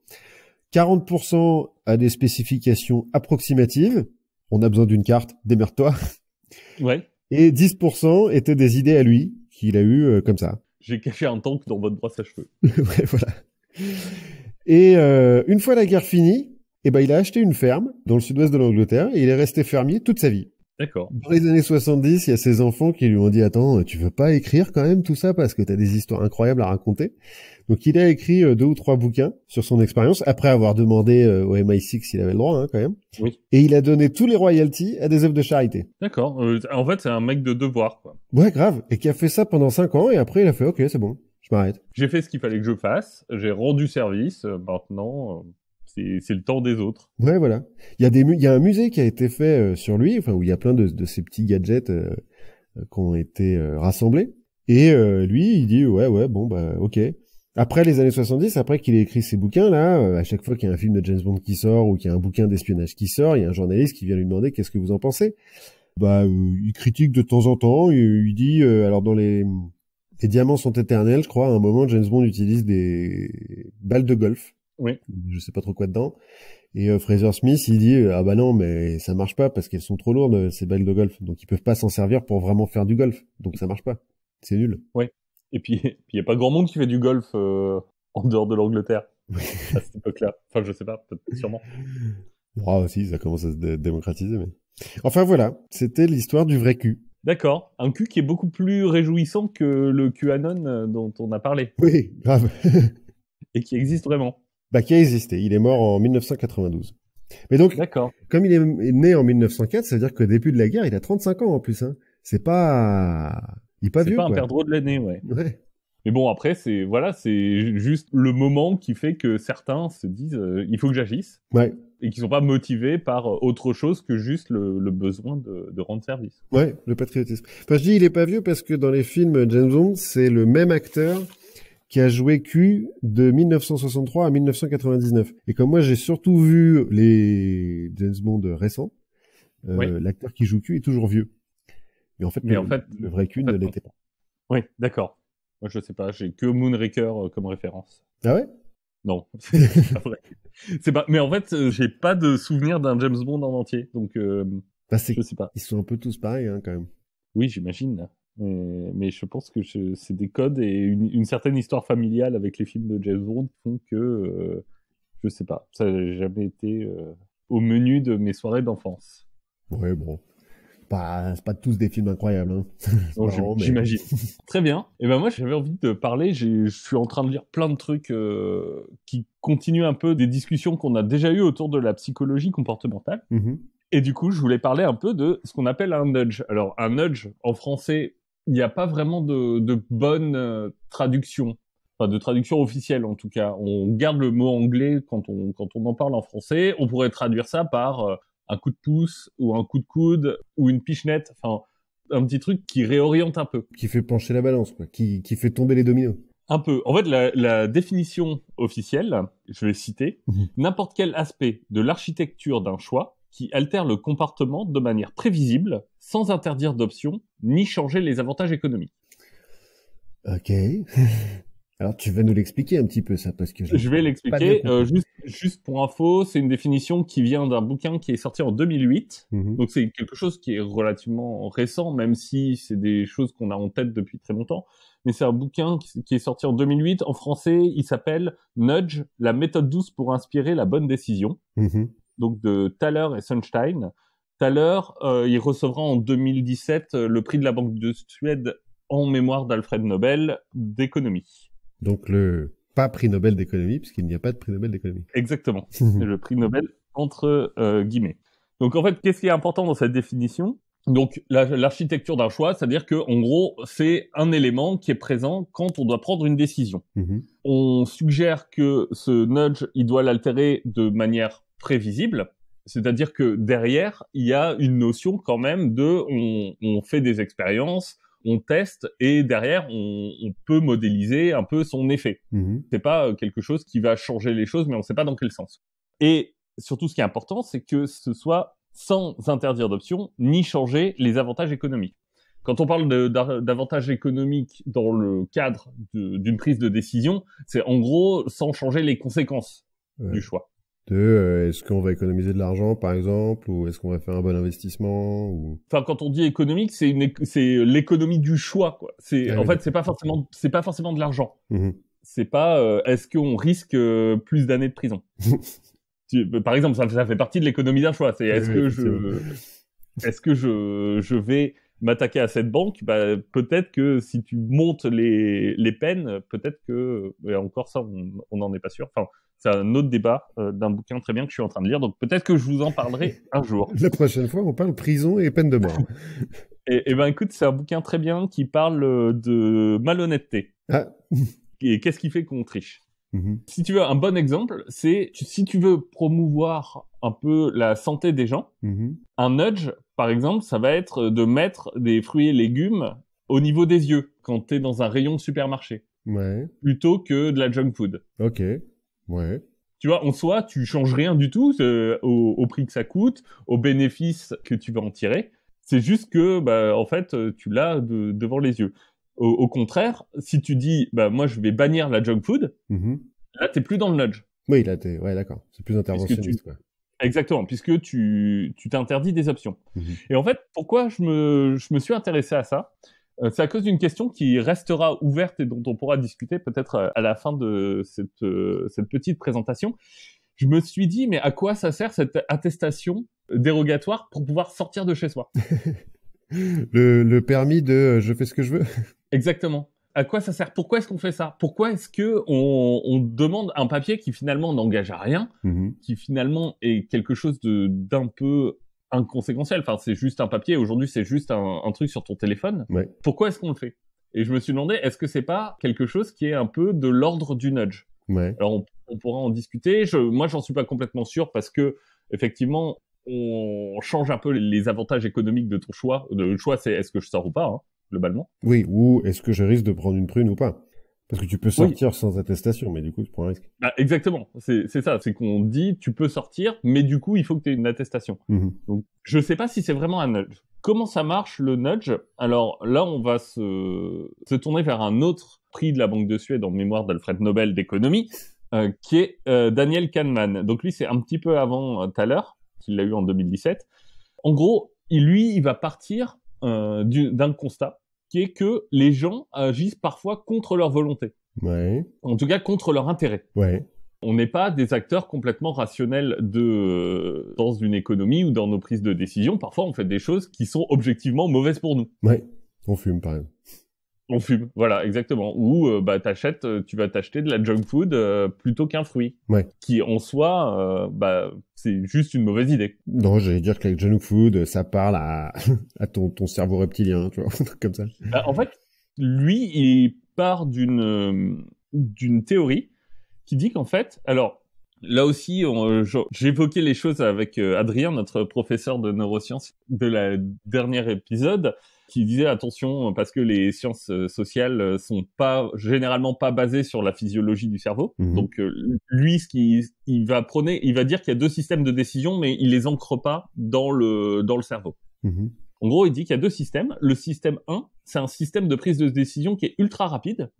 40% à des spécifications approximatives. On a besoin d'une carte, démerde-toi. Ouais. Et 10% étaient des idées à lui, qu'il a eu comme ça. J'ai caché un tank dans votre brosse à cheveux. Ouais, voilà. Et une fois la guerre finie, il a acheté une ferme dans le sud-ouest de l'Angleterre et il est resté fermier toute sa vie. D'accord. Dans les années 70, il y a ses enfants qui lui ont dit « Attends, tu veux pas écrire quand même tout ça parce que t'as des histoires incroyables à raconter ?» Donc il a écrit 2 ou 3 bouquins sur son expérience, après avoir demandé au MI6 s'il avait le droit, hein, quand même. Oui. Et il a donné tous les royalties à des œuvres de charité. D'accord. En fait, c'est un mec de devoir, quoi. Ouais, grave. Et qui a fait ça pendant 5 ans, et après il a fait « Ok, c'est bon, je m'arrête. » J'ai fait ce qu'il fallait que je fasse, j'ai rendu service, maintenant, c'est le temps des autres. Ouais, voilà. Il y a un musée qui a été fait sur lui, enfin où il y a plein de ces petits gadgets qui ont été rassemblés. Et lui, il dit ouais, bon bah ok. Après les années 70, après qu'il ait écrit ses bouquins là, à chaque fois qu'il y a un film de James Bond qui sort ou qu'il y a un bouquin d'espionnage qui sort, il y a un journaliste qui vient lui demander qu'est-ce que vous en pensez. Bah il critique de temps en temps, il dit alors dans les diamants sont éternels, je crois, à un moment James Bond utilise des balles de golf. Oui. Je sais pas trop quoi dedans. Et Fraser Smith, il dit ah bah non, mais ça marche pas parce qu'elles sont trop lourdes ces balles de golf. Donc ils peuvent pas s'en servir pour vraiment faire du golf. Donc ça marche pas. C'est nul. Ouais. Et puis il y a pas grand monde qui fait du golf en dehors de l'Angleterre à cette époque-là. Enfin, je sais pas, peut-être sûrement. Ah si, ça commence à se démocratiser mais. Enfin voilà, c'était l'histoire du vrai cul. D'accord, un cul qui est beaucoup plus réjouissant que le QAnon dont on a parlé. Oui, grave. Et qui existe vraiment. Bah qui a existé, il est mort en 1992. Mais donc, comme il est né en 1904, ça veut dire qu'au début de la guerre, il a 35 ans en plus. Hein. C'est pas... Il est pas vieux, C'est pas un quoi. perdreau de l'année, ouais. Ouais. Mais bon, après, c'est juste le moment qui fait que certains se disent il faut que j'agisse. Ouais. Et qui sont pas motivés par autre chose que juste le besoin de rendre service. Ouais, le patriotisme. Enfin, je dis il est pas vieux parce que dans les films James Bond, c'est le même acteur qui a joué Q de 1963 à 1999. Et comme moi, j'ai surtout vu les James Bond récents, l'acteur qui joue Q est toujours vieux. Mais en fait, le vrai Q ne l'était pas. Oui, d'accord. Moi, je sais pas, j'ai que Moonraker comme référence. Ah ouais? Non, c'est pas vrai. Mais en fait, j'ai pas de souvenir d'un James Bond en entier, donc je sais pas. Ils sont un peu tous pareils, hein, quand même. Oui, j'imagine. Mais je pense que c'est des codes et une certaine histoire familiale avec les films de James Bond font que je sais pas, ça n'a jamais été au menu de mes soirées d'enfance. Ouais, bon. C'est pas tous des films incroyables, hein. Non, j'imagine. Très bien. Et ben moi, j'avais envie de parler. Je suis en train de lire plein de trucs qui continuent un peu des discussions qu'on a déjà eues autour de la psychologie comportementale. Mm-hmm. Et du coup, je voulais parler un peu de ce qu'on appelle un nudge. Alors, un nudge, en français, il n'y a pas vraiment de bonne traduction. Enfin, de traduction officielle, en tout cas. On garde le mot anglais quand on en parle en français. On pourrait traduire ça par un coup de pouce ou un coup de coude ou une pichenette, enfin un petit truc qui réoriente un peu. Qui fait pencher la balance, quoi. Qui fait tomber les dominos. Un peu. En fait, la définition officielle, je vais citer, n'importe quel aspect de l'architecture d'un choix qui altère le comportement de manière prévisible, sans interdire d'options, ni changer les avantages économiques. Ok. Alors, tu vas nous l'expliquer un petit peu, ça, parce que je vais l'expliquer. Juste pour info, c'est une définition qui vient d'un bouquin qui est sorti en 2008. Donc, c'est quelque chose qui est relativement récent, même si c'est des choses qu'on a en tête depuis très longtemps. Mais c'est un bouquin qui est sorti en 2008. En français, il s'appelle Nudge, la méthode douce pour inspirer la bonne décision. Donc, de Thaler et Sunstein. Thaler, il recevra en 2017 le prix de la Banque de Suède en mémoire d'Alfred Nobel d'économie. Donc pas prix Nobel d'économie, puisqu'il n'y a pas de prix Nobel d'économie. Exactement. C'est le prix Nobel entre guillemets. Donc en fait, qu'est-ce qui est important dans cette définition ? Donc l'architecture d'un choix, c'est-à-dire que en gros, c'est un élément qui est présent quand on doit prendre une décision. On suggère que ce nudge, il doit l'altérer de manière prévisible. C'est-à-dire que derrière, il y a une notion quand même on fait des expériences, on teste et derrière on peut modéliser un peu son effet. C'est pas quelque chose qui va changer les choses, mais on sait pas dans quel sens. Et surtout, ce qui est important, c'est que ce soit sans interdire d'options ni changer les avantages économiques. Quand on parle d'avantages économiques dans le cadre d'une prise de décision, c'est en gros sans changer les conséquences du choix. Est-ce qu'on va économiser de l'argent, par exemple, ou est-ce qu'on va faire un bon investissement, ou... Enfin, quand on dit économique, c'est l'économie du choix, quoi. En fait, c'est pas forcément de l'argent. C'est pas, est-ce qu'on risque plus d'années de prison? Par exemple, ça fait partie de l'économie d'un choix. C'est, est-ce que est-ce que je vais m'attaquer à cette banque? Bah, peut-être que si tu montes les peines, peut-être que, et encore ça, on n'en est pas sûr. Enfin, c'est un autre débat d'un bouquin très bien que je suis en train de lire. Donc peut-être que je vous en parlerai un jour. La prochaine fois, on parle prison et peine de mort. Et ben écoute, c'est un bouquin très bien qui parle de malhonnêteté. Ah. Et qu'est-ce qui fait qu'on triche? Si tu veux un bon exemple, c'est si tu veux promouvoir un peu la santé des gens, un nudge, par exemple, ça va être de mettre des fruits et légumes au niveau des yeux quand t'es dans un rayon de supermarché, plutôt que de la junk food. Ok, ouais. Tu vois, en soi, tu changes rien du tout au prix que ça coûte, aux bénéfices que tu vas en tirer. C'est juste que, bah, en fait, tu l'as devant les yeux. Au contraire, si tu dis, bah, moi, je vais bannir la junk food, là, t'es plus dans le nudge. Oui, là, ouais, d'accord. C'est plus interventionniste, quoi. Exactement, puisque tu t'interdis des options. Et en fait, pourquoi je me suis intéressé à ça? C'est à cause d'une question qui restera ouverte et dont on pourra discuter peut-être à la fin de cette petite présentation. Je me suis dit, mais à quoi ça sert cette attestation dérogatoire pour pouvoir sortir de chez soi? Le permis de je fais ce que je veux. Exactement. À quoi ça sert? Pourquoi est-ce qu'on fait ça? Pourquoi est-ce que on demande un papier qui finalement n'engage à rien, qui finalement est quelque chose d'un peu inconséquentiel? Enfin, c'est juste un papier. Aujourd'hui, c'est juste un truc sur ton téléphone. Ouais. Pourquoi est-ce qu'on le fait? Et je me suis demandé, est-ce que c'est pas quelque chose qui est un peu de l'ordre du nudge? Ouais. Alors, on pourra en discuter. Moi, j'en suis pas complètement sûr parce que effectivement, on change un peu les avantages économiques de ton choix. Le choix, c'est est-ce que je sors ou pas, hein, globalement. Oui, ou est-ce que je risque de prendre une prune ou pas? Parce que tu peux sortir sans attestation, mais du coup, tu prends un risque. Bah, exactement, c'est ça, c'est qu'on dit tu peux sortir, mais du coup, il faut que tu aies une attestation. Donc, je sais pas si c'est vraiment un nudge. Comment ça marche, le nudge? Alors là, on va se tourner vers un autre prix de la Banque de Suède en mémoire d'Alfred Nobel d'économie, qui est Daniel Kahneman. Donc lui, c'est un petit peu avant Thaler, qu'il l'a eu en 2017. En gros, il va partir d'un constat qui est que les gens agissent parfois contre leur volonté. Ouais. En tout cas, contre leur intérêt. Ouais. On n'est pas des acteurs complètement rationnels dans une économie ou dans nos prises de décision. Parfois, on fait des choses qui sont objectivement mauvaises pour nous. Ouais. On fume, par exemple. On fume, voilà, exactement. Ou bah tu vas t'acheter de la junk food plutôt qu'un fruit, qui en soi, bah c'est juste une mauvaise idée. Non, j'allais dire que la junk food, ça parle à ton cerveau reptilien, tu vois, un truc comme ça. Bah, en fait, lui, il part d'une théorie qui dit qu'en fait, alors là aussi, j'évoquais les choses avec Adrien, notre professeur de neurosciences de la dernière épisode, qui disait attention parce que les sciences sociales sont généralement pas basées sur la physiologie du cerveau. Donc lui, il va dire qu'il y a deux systèmes de décision, mais il les ancre pas dans le cerveau. En gros, il dit qu'il y a deux systèmes. Le système 1, c'est un système de prise de décision qui est ultra rapide,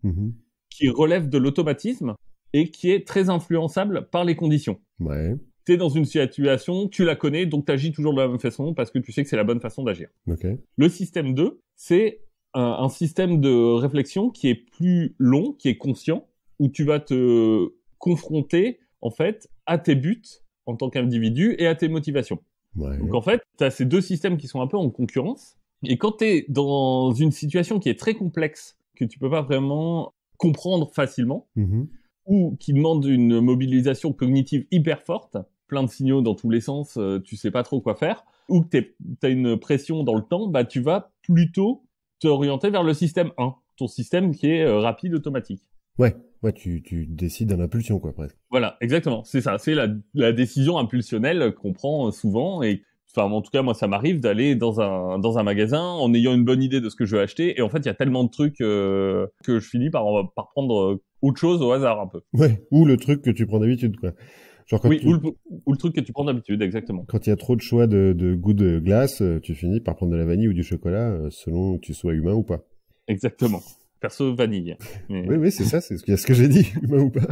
qui relève de l'automatisme et qui est très influençable par les conditions. Ouais. T'es dans une situation, tu la connais, donc t'agis toujours de la même façon parce que tu sais que c'est la bonne façon d'agir. Okay. Le système 2, c'est un système de réflexion qui est plus long, qui est conscient, où tu vas te confronter, en fait, à tes buts en tant qu'individu et à tes motivations. Ouais. Donc en fait, t'as ces deux systèmes qui sont un peu en concurrence. Et quand t'es dans une situation qui est très complexe, que tu peux pas vraiment comprendre facilement, ou qui demande une mobilisation cognitive hyper forte, plein de signaux dans tous les sens, tu sais pas trop quoi faire, ou que t'as une pression dans le temps, bah tu vas plutôt t'orienter vers le système 1, ton système qui est rapide, automatique. Ouais, tu décides à l'impulsion, quoi, presque. Voilà, exactement, c'est ça, c'est la décision impulsionnelle qu'on prend souvent, et enfin, en tout cas, moi, ça m'arrive d'aller dans un magasin en ayant une bonne idée de ce que je veux acheter, et en fait, il y a tellement de trucs que je finis par prendre autre chose au hasard, un peu. Ouais, ou le truc que tu prends d'habitude, quoi. Genre quand ou le truc que tu prends d'habitude, exactement. Quand il y a trop de choix de goût de glace, tu finis par prendre de la vanille ou du chocolat, selon que tu sois humain ou pas. Exactement. Perso, vanille. Mais... Oui, c'est ça, c'est ce que j'ai dit, humain ou pas.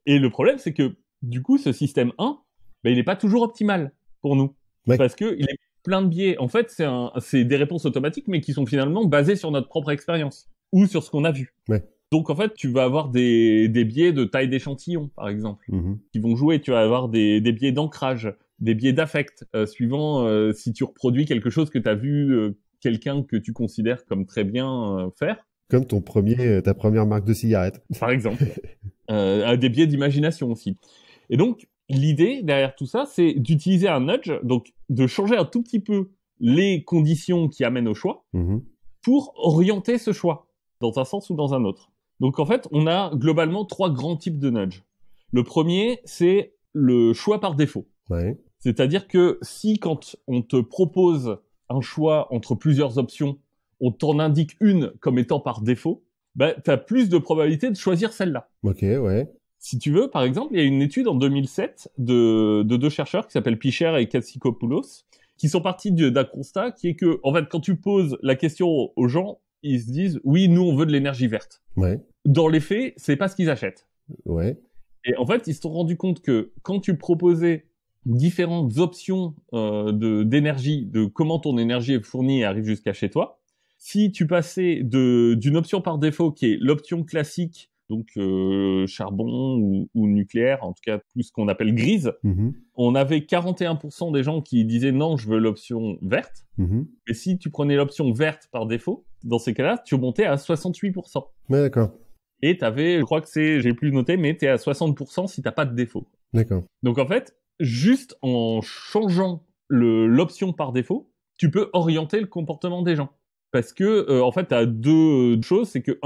Et le problème, c'est que, du coup, ce système 1, bah, il n'est pas toujours optimal pour nous. Ouais. Parce que il est plein de biais. En fait, c'est des réponses automatiques, mais qui sont finalement basées sur notre propre expérience. Ou sur ce qu'on a vu. Ouais. Donc, en fait, tu vas avoir des biais de taille d'échantillon, par exemple, qui vont jouer. Tu vas avoir des biais d'ancrage, des biais d'affect, suivant si tu reproduis quelque chose que tu as vu quelqu'un que tu considères comme très bien faire. Comme ta première marque de cigarette. Par exemple. Des biais d'imagination aussi. Et donc, l'idée derrière tout ça, c'est d'utiliser un nudge, donc de changer un tout petit peu les conditions qui amènent au choix pour orienter ce choix dans un sens ou dans un autre. Donc en fait, on a globalement 3 grands types de nudge. Le premier, c'est le choix par défaut. Ouais. C'est-à-dire que si quand on te propose un choix entre plusieurs options, on t'en indique une comme étant par défaut, bah, tu as plus de probabilité de choisir celle-là. Ok, ouais. Si tu veux, par exemple, il y a une étude en 2007 de 2 chercheurs qui s'appellent Picher et Katsikopoulos, qui sont partis d'un constat qui est que, en fait, quand tu poses la question aux gens, ils se disent « oui, nous, on veut de l'énergie verte ». Ouais. Dans les faits, c'est pas ce qu'ils achètent. Ouais. Et en fait, ils se sont rendus compte que quand tu proposais différentes options d'énergie, de comment ton énergie est fournie et arrive jusqu'à chez toi, si tu passais d'une option par défaut qui est l'option classique, donc charbon ou nucléaire, en tout cas plus ce qu'on appelle grise, on avait 41% des gens qui disaient non, je veux l'option verte. Et si tu prenais l'option verte par défaut, dans ces cas-là, tu montais à 68%. Ouais, d'accord. Et t'avais, je crois que j'ai plus noté, mais t'es à 60% si t'as pas de défaut. D'accord. Donc en fait, juste en changeant l'option par défaut, tu peux orienter le comportement des gens. Parce que en fait, t'as 2 choses, c'est que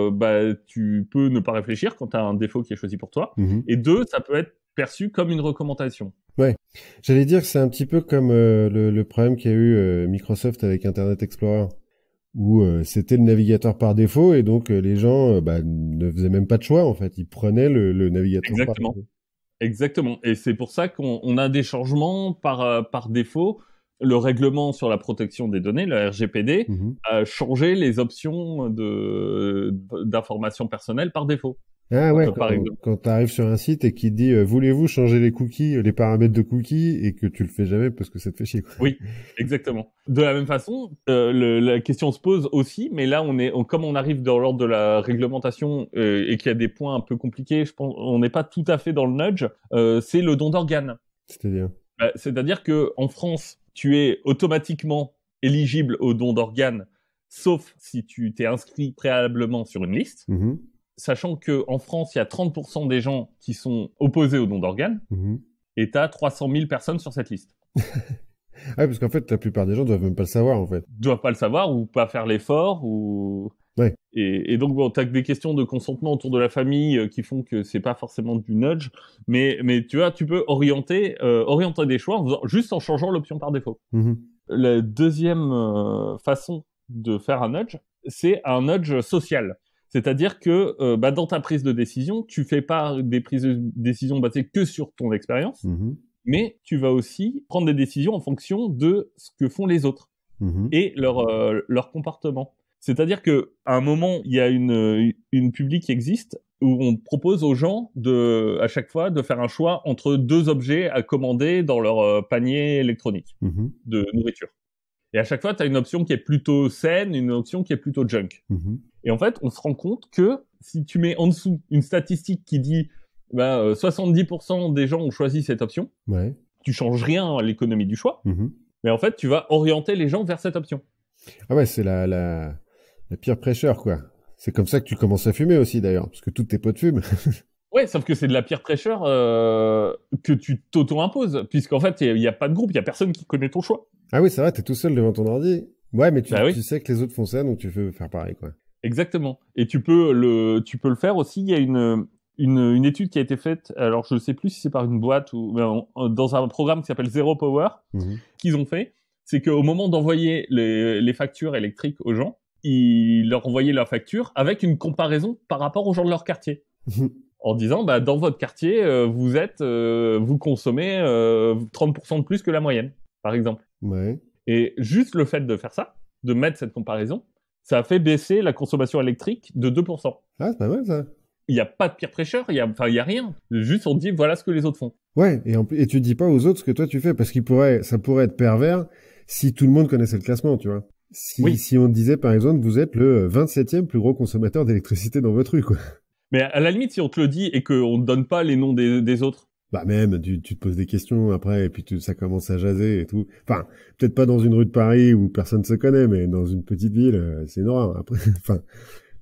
bah tu peux ne pas réfléchir quand t'as un défaut qui est choisi pour toi, et 2, ça peut être perçu comme une recommandation. Ouais, j'allais dire que c'est un petit peu comme le problème qu'a eu Microsoft avec Internet Explorer, où c'était le navigateur par défaut, et donc les gens ne faisaient même pas de choix en fait, ils prenaient le navigateur par défaut. Exactement, et c'est pour ça qu'on a des changements par défaut. Le règlement sur la protection des données, le RGPD, a changé les options d'information personnelle par défaut. Ah ouais, quand tu arrives sur un site et qu'il te dit voulez-vous changer les cookies, les paramètres de cookies, et que tu le fais jamais parce que ça te fait chier, quoi. Oui, exactement. De la même façon, la question se pose aussi, mais là comme on arrive dans l'ordre de la réglementation et qu'il y a des points un peu compliqués, je pense on n'est pas tout à fait dans le nudge, c'est le don d'organes. C'est-à-dire que en France, tu es automatiquement éligible au don d'organes, sauf si tu t'es inscrit préalablement sur une liste. Sachant que en France, il y a 30% des gens qui sont opposés au don d'organes, et tu as 300 000 personnes sur cette liste. Ah, parce qu'en fait, la plupart des gens doivent même pas le savoir, en fait. Doivent pas le savoir, ou pas faire l'effort, ou... Ouais. Et donc, bon, t'as des questions de consentement autour de la famille qui font que c'est pas forcément du nudge, mais tu vois, tu peux orienter des choix juste en changeant l'option par défaut. La deuxième façon de faire un nudge, c'est un nudge social. C'est-à-dire que dans ta prise de décision, tu fais pas des prises de décision basées que sur ton expérience, mais tu vas aussi prendre des décisions en fonction de ce que font les autres et leur comportement. C'est-à-dire que à un moment, il y a une publique qui existe où on propose aux gens à chaque fois de faire un choix entre 2 objets à commander dans leur panier électronique de nourriture. Et à chaque fois, tu as une option qui est plutôt saine, une option qui est plutôt junk. Et en fait, on se rend compte que si tu mets en dessous une statistique qui dit 70% des gens ont choisi cette option, tu changes rien à l'économie du choix, mais en fait, tu vas orienter les gens vers cette option. Ah ouais, c'est la peer pressure, quoi. C'est comme ça que tu commences à fumer aussi, d'ailleurs, parce que tous tes potes fument. Ouais, sauf que c'est de la peer pressure que tu t'auto-imposes, puisqu'en fait, il y a pas de groupe, il y a personne qui connaît ton choix. Ah oui, c'est vrai, t'es tout seul devant ton ordi. Ouais, mais tu sais que les autres font ça, donc tu veux faire pareil, quoi. Exactement. Et tu peux le faire aussi. Il y a une étude qui a été faite. Alors, je ne sais plus si c'est par une boîte ou dans un programme qui s'appelle Zero Power. Qu'ils ont fait, c'est qu'au moment d'envoyer les factures électriques aux gens, ils leur envoyaient leur facture avec une comparaison par rapport aux gens de leur quartier. En disant, dans votre quartier, vous consommez 30% de plus que la moyenne, par exemple. Ouais. Et juste le fait de faire ça, de mettre cette comparaison, ça a fait baisser la consommation électrique de 2%. Ah, c'est pas mal, ça. Il n'y a pas de peer pressure, il y a rien. Juste, on dit, voilà ce que les autres font. Ouais, et tu dis pas aux autres ce que toi tu fais, parce ça pourrait être pervers si tout le monde connaissait le classement, tu vois. Si on disait, par exemple, vous êtes le 27e plus gros consommateur d'électricité dans votre rue, quoi. Mais à la limite, si on te le dit et qu'on ne donne pas les noms des autres, Bah même, tu te poses des questions après, et puis ça commence à jaser et tout. Enfin, peut-être pas dans une rue de Paris où personne se connaît, mais dans une petite ville, c'est une horreur. Après, enfin,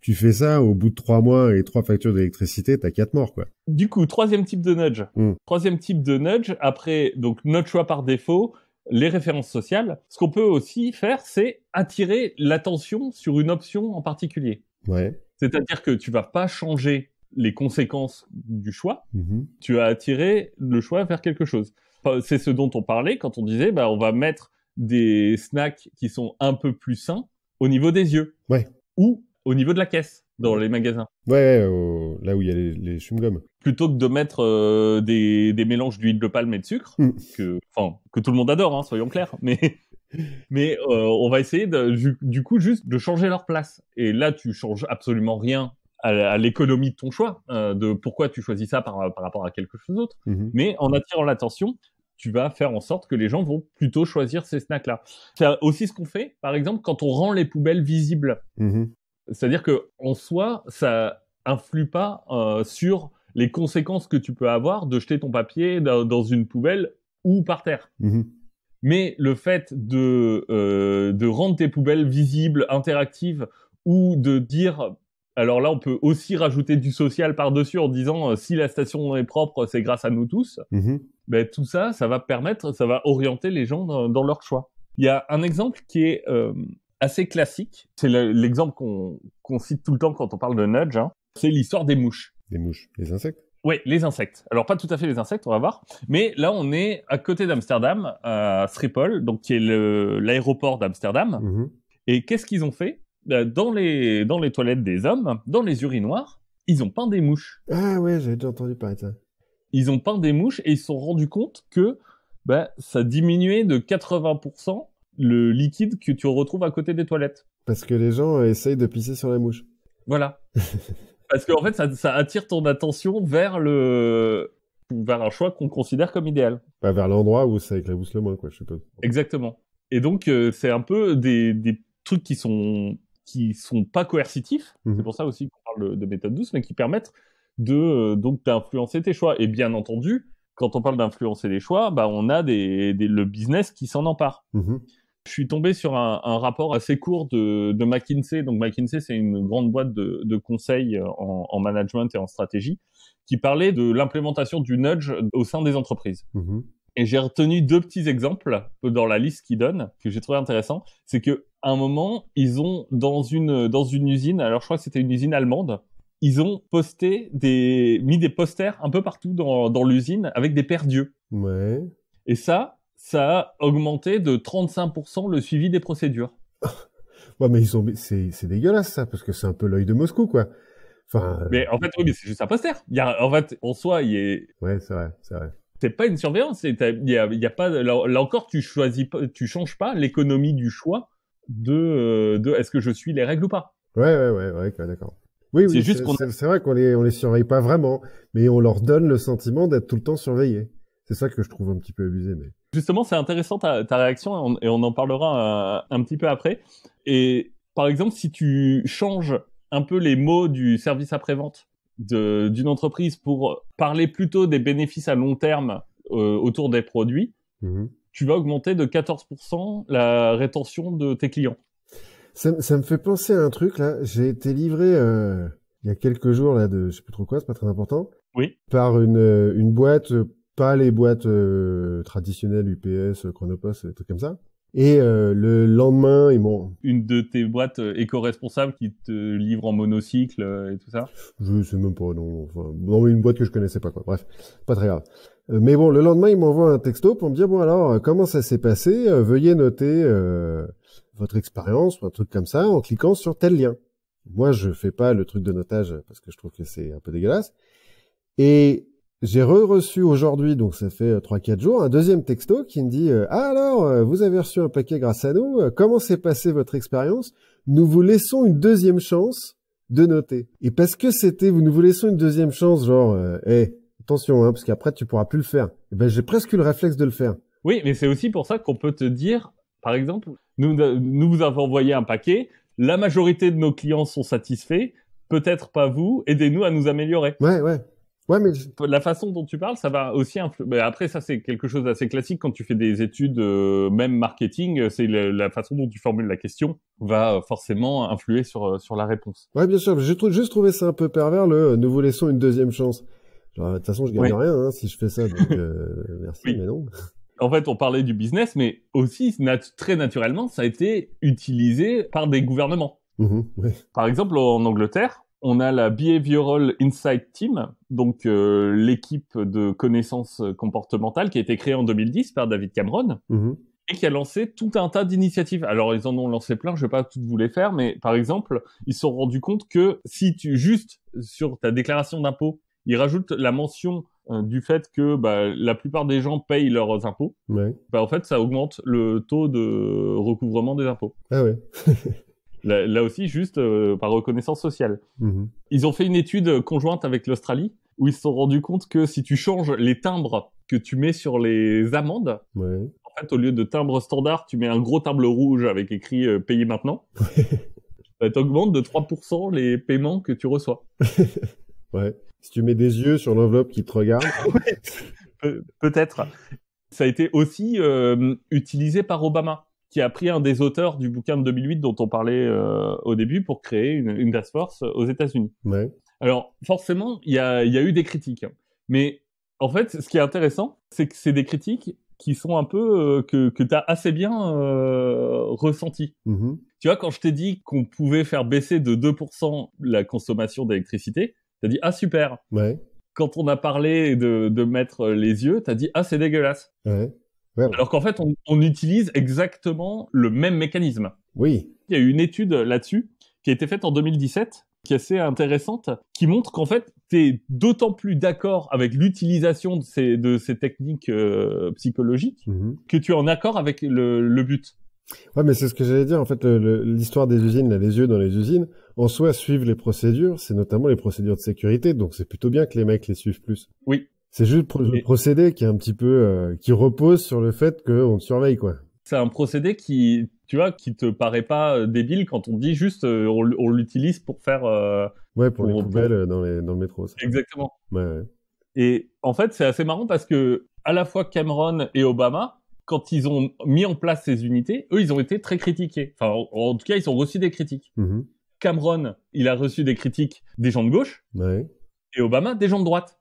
tu fais ça, au bout de 3 mois et 3 factures d'électricité, t'as 4 morts, quoi. Du coup, troisième type de nudge. Troisième type de nudge, après, donc, notre choix par défaut, les références sociales. Ce qu'on peut aussi faire, c'est attirer l'attention sur une option en particulier. Ouais. C'est-à-dire que tu vas pas changer les conséquences du choix, tu vas attirer le choix vers quelque chose. C'est ce dont on parlait quand on disait, bah, on va mettre des snacks qui sont un peu plus sains au niveau des yeux. Ouais. Ou au niveau de la caisse, dans les magasins. Ouais, là où il y a les chewing-gums. Plutôt que de mettre des mélanges d'huile de palme et de sucre, que tout le monde adore, hein, soyons clairs, mais on va essayer du coup juste de changer leur place. Et là, tu changes absolument rien à l'économie de ton choix, de pourquoi tu choisis ça par rapport à quelque chose d'autre. Mais en attirant l'attention, tu vas faire en sorte que les gens vont plutôt choisir ces snacks-là. C'est aussi ce qu'on fait, par exemple, quand on rend les poubelles visibles. C'est-à-dire que en soi, ça influe pas sur les conséquences que tu peux avoir de jeter ton papier dans une poubelle ou par terre. Mais le fait de rendre tes poubelles visibles, interactives, ou de dire, alors là on peut aussi rajouter du social par-dessus en disant si la station est propre, c'est grâce à nous tous. Ben, tout ça, ça va orienter les gens dans leur choix. Il y a un exemple qui est assez classique, c'est l'exemple qu'on cite tout le temps quand on parle de nudge, hein. C'est l'histoire des mouches. Des mouches, les insectes? Oui, les insectes. Alors pas tout à fait les insectes, on va voir. Mais là, on est à côté d'Amsterdam, à Schiphol, donc qui est l'aéroport d'Amsterdam. Et qu'est-ce qu'ils ont fait? Dans les toilettes des hommes, dans les urinoirs, ils ont peint des mouches. Ah ouais, j'avais déjà entendu parler de ça. Ils ont peint des mouches et ils se sont rendus compte que ça diminuait de 80% le liquide que tu retrouves à côté des toilettes. Parce que les gens essayent de pisser sur la mouche. Voilà. Parce qu'en fait, ça attire ton attention vers un choix qu'on considère comme idéal. Bah, vers l'endroit où ça éclabousse le moins, quoi, je suppose. Exactement. Et donc, c'est un peu des trucs qui sont pas coercitifs. C'est pour ça aussi qu'on parle de méthode douce, mais qui permettent donc d'influencer tes choix. Et bien entendu, quand on parle d'influencer les choix, on a le business qui s'en empare. Je suis tombé sur un rapport assez court de McKinsey. Donc McKinsey, c'est une grande boîte de conseils en management et en stratégie qui parlait de l'implémentation du nudge au sein des entreprises. Et j'ai retenu 2 petits exemples dans la liste qu'ils donnent que j'ai trouvé intéressant. C'est que à un moment, ils ont dans une usine, alors je crois que c'était une usine allemande, ils ont mis des posters un peu partout dans l'usine avec des paires d'yeux. Ouais. Et ça a augmenté de 35% le suivi des procédures. Ouais, mais c'est dégueulasse ça, parce que c'est un peu l'œil de Moscou, quoi. Enfin. Mais en fait, oui, mais c'est juste un poster. En soi, Ouais, c'est vrai. C'est pas une surveillance. Il y a pas, là encore, tu changes pas l'économie du choix de est-ce que je suis les règles ou pas. Ouais, d'accord. Oui, c'est vrai qu'on les surveille pas vraiment, mais on leur donne le sentiment d'être tout le temps surveillés. C'est ça que je trouve un petit peu abusé, mais. Justement, c'est intéressant ta réaction et on en parlera un petit peu après. Et par exemple, si tu changes un peu les mots du service après-vente d'une entreprise pour parler plutôt des bénéfices à long terme autour des produits, tu vas augmenter de 14% la rétention de tes clients. Ça me fait penser à un truc là. J'ai été livré il y a quelques jours là je sais plus trop quoi, c'est pas très important. Oui. Par une boîte. Pas les boîtes traditionnelles UPS, Chronopost, des trucs comme ça. Et le lendemain, ils m'ont... Une de tes boîtes éco-responsables qui te livre en monocycle et tout ça? Je sais même pas, non. Enfin, non, une boîte que je connaissais pas, quoi. Bref, pas très grave. Mais bon, le lendemain, ils m'envoient un texto pour me dire, bon alors, comment ça s'est passé? Veuillez noter votre expérience ou un truc comme ça en cliquant sur tel lien. Moi, je fais pas le truc de notage parce que je trouve que c'est un peu dégueulasse. Et j'ai reçu aujourd'hui, donc ça fait 3-4 jours, un deuxième texto qui me dit « Ah alors, vous avez reçu un paquet grâce à nous, comment s'est passée votre expérience? Nous vous laissons une deuxième chance de noter. » Et parce que nous vous laissons une deuxième chance, genre attention, hein, parce qu'après tu pourras plus le faire. Et ben j'ai presque eu le réflexe de le faire. Oui, mais c'est aussi pour ça qu'on peut te dire, par exemple, nous vous avons envoyé un paquet, la majorité de nos clients sont satisfaits, peut-être pas vous, aidez-nous à nous améliorer. Ouais. Ouais, mais la façon dont tu parles, ça va aussi influer. Après, ça, c'est quelque chose d'assez classique quand tu fais des études, même marketing. C'est la façon dont tu formules la question va forcément influer sur la réponse. ouais, bien sûr. J'ai juste trouvé ça un peu pervers. Nous vous laissons une deuxième chance. Genre, de toute façon, je gagne rien hein, si je fais ça. Donc merci, oui. Mais non. En fait, on parlait du business, mais aussi très naturellement, ça a été utilisé par des gouvernements. Ouais. Par exemple, en Angleterre, on a la Behavioral Insight Team, donc l'équipe de connaissances comportementales qui a été créée en 2010 par David Cameron et qui a lancé tout un tas d'initiatives. Alors, ils en ont lancé plein, je vais pas toutes vous les faire, mais par exemple, ils se sont rendus compte que si juste sur ta déclaration d'impôt, ils rajoutent la mention du fait que la plupart des gens payent leurs impôts, ouais. En fait, ça augmente le taux de recouvrement des impôts. Ah ouais. Là aussi, juste par reconnaissance sociale. Ils ont fait une étude conjointe avec l'Australie où ils se sont rendus compte que si tu changes les timbres que tu mets sur les amendes, en fait, au lieu de timbre standard, tu mets un gros timbre rouge avec écrit « Payer maintenant », t'augmentes de 3% les paiements que tu reçois. Ouais. Si tu mets des yeux sur l'enveloppe qui te regarde. Peut-être. Ça a été aussi utilisé par Obama, qui a pris un des auteurs du bouquin de 2008 dont on parlait au début pour créer une task force aux États-Unis. Ouais. Alors, forcément, il y a eu des critiques. Mais en fait, ce qui est intéressant, c'est que c'est des critiques qui sont un peu que tu as assez bien ressenties. Tu vois, quand je t'ai dit qu'on pouvait faire baisser de 2% la consommation d'électricité, t'as dit « Ah, super !» Ouais. Quand on a parlé de mettre les yeux, t'as dit « Ah, c'est dégueulasse !» Ouais. Ouais. Alors qu'en fait, on utilise exactement le même mécanisme. Oui. Il y a eu une étude là-dessus qui a été faite en 2017, qui est assez intéressante, qui montre qu'en fait, t'es d'autant plus d'accord avec l'utilisation de ces techniques psychologiques que tu es en accord avec le but. Ouais, mais c'est ce que j'allais dire. En fait, l'histoire des usines, là, les yeux dans les usines, en soi, suivent les procédures. C'est notamment les procédures de sécurité. Donc, c'est plutôt bien que les mecs les suivent plus. Oui. C'est juste le procédé qui est un petit peu, qui repose sur le fait qu'on te surveille, quoi. C'est un procédé qui, tu vois, qui te paraît pas débile quand on dit juste, on l'utilise pour faire. Ouais, pour les poubelles dans le métro. Ça. Exactement. Ouais. Et en fait, c'est assez marrant parce que à la fois Cameron et Obama, quand ils ont mis en place ces unités, eux, ils ont été très critiqués. Enfin, en tout cas, ils ont reçu des critiques. Cameron, il a reçu des critiques des gens de gauche. Ouais. Et Obama, des gens de droite.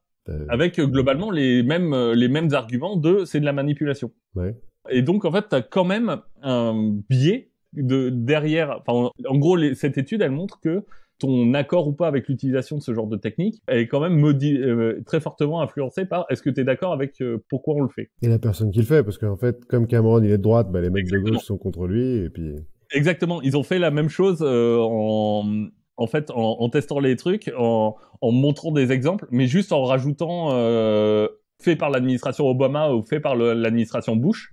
Avec globalement les mêmes arguments c'est de la manipulation. Ouais. Et donc, en fait, t'as quand même un biais derrière. Enfin, en gros, cette étude, elle montre que ton accord ou pas avec l'utilisation de ce genre de technique est quand même très fortement influencé par est-ce que tu es d'accord avec pourquoi on le fait. Et la personne qui le fait, parce qu'en fait, comme Cameron, il est de droite, les mecs de gauche sont contre lui, et puis... Exactement. Ils ont fait la même chose en testant les trucs, en montrant des exemples, mais juste en rajoutant fait par l'administration Obama ou fait par l'administration Bush,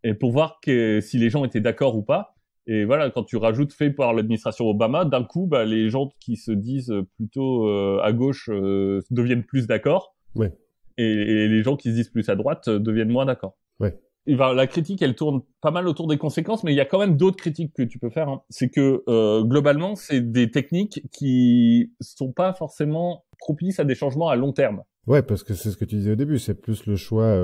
et pour voir si les gens étaient d'accord ou pas. Et voilà, quand tu rajoutes fait par l'administration Obama, d'un coup, les gens qui se disent plutôt à gauche deviennent plus d'accord, et les gens qui se disent plus à droite deviennent moins d'accord. Ouais. La critique, elle tourne pas mal autour des conséquences, mais il y a quand même d'autres critiques que tu peux faire. Hein. C'est que globalement, c'est des techniques qui sont pas forcément propices à des changements à long terme. Ouais, parce que c'est ce que tu disais au début, c'est plus le choix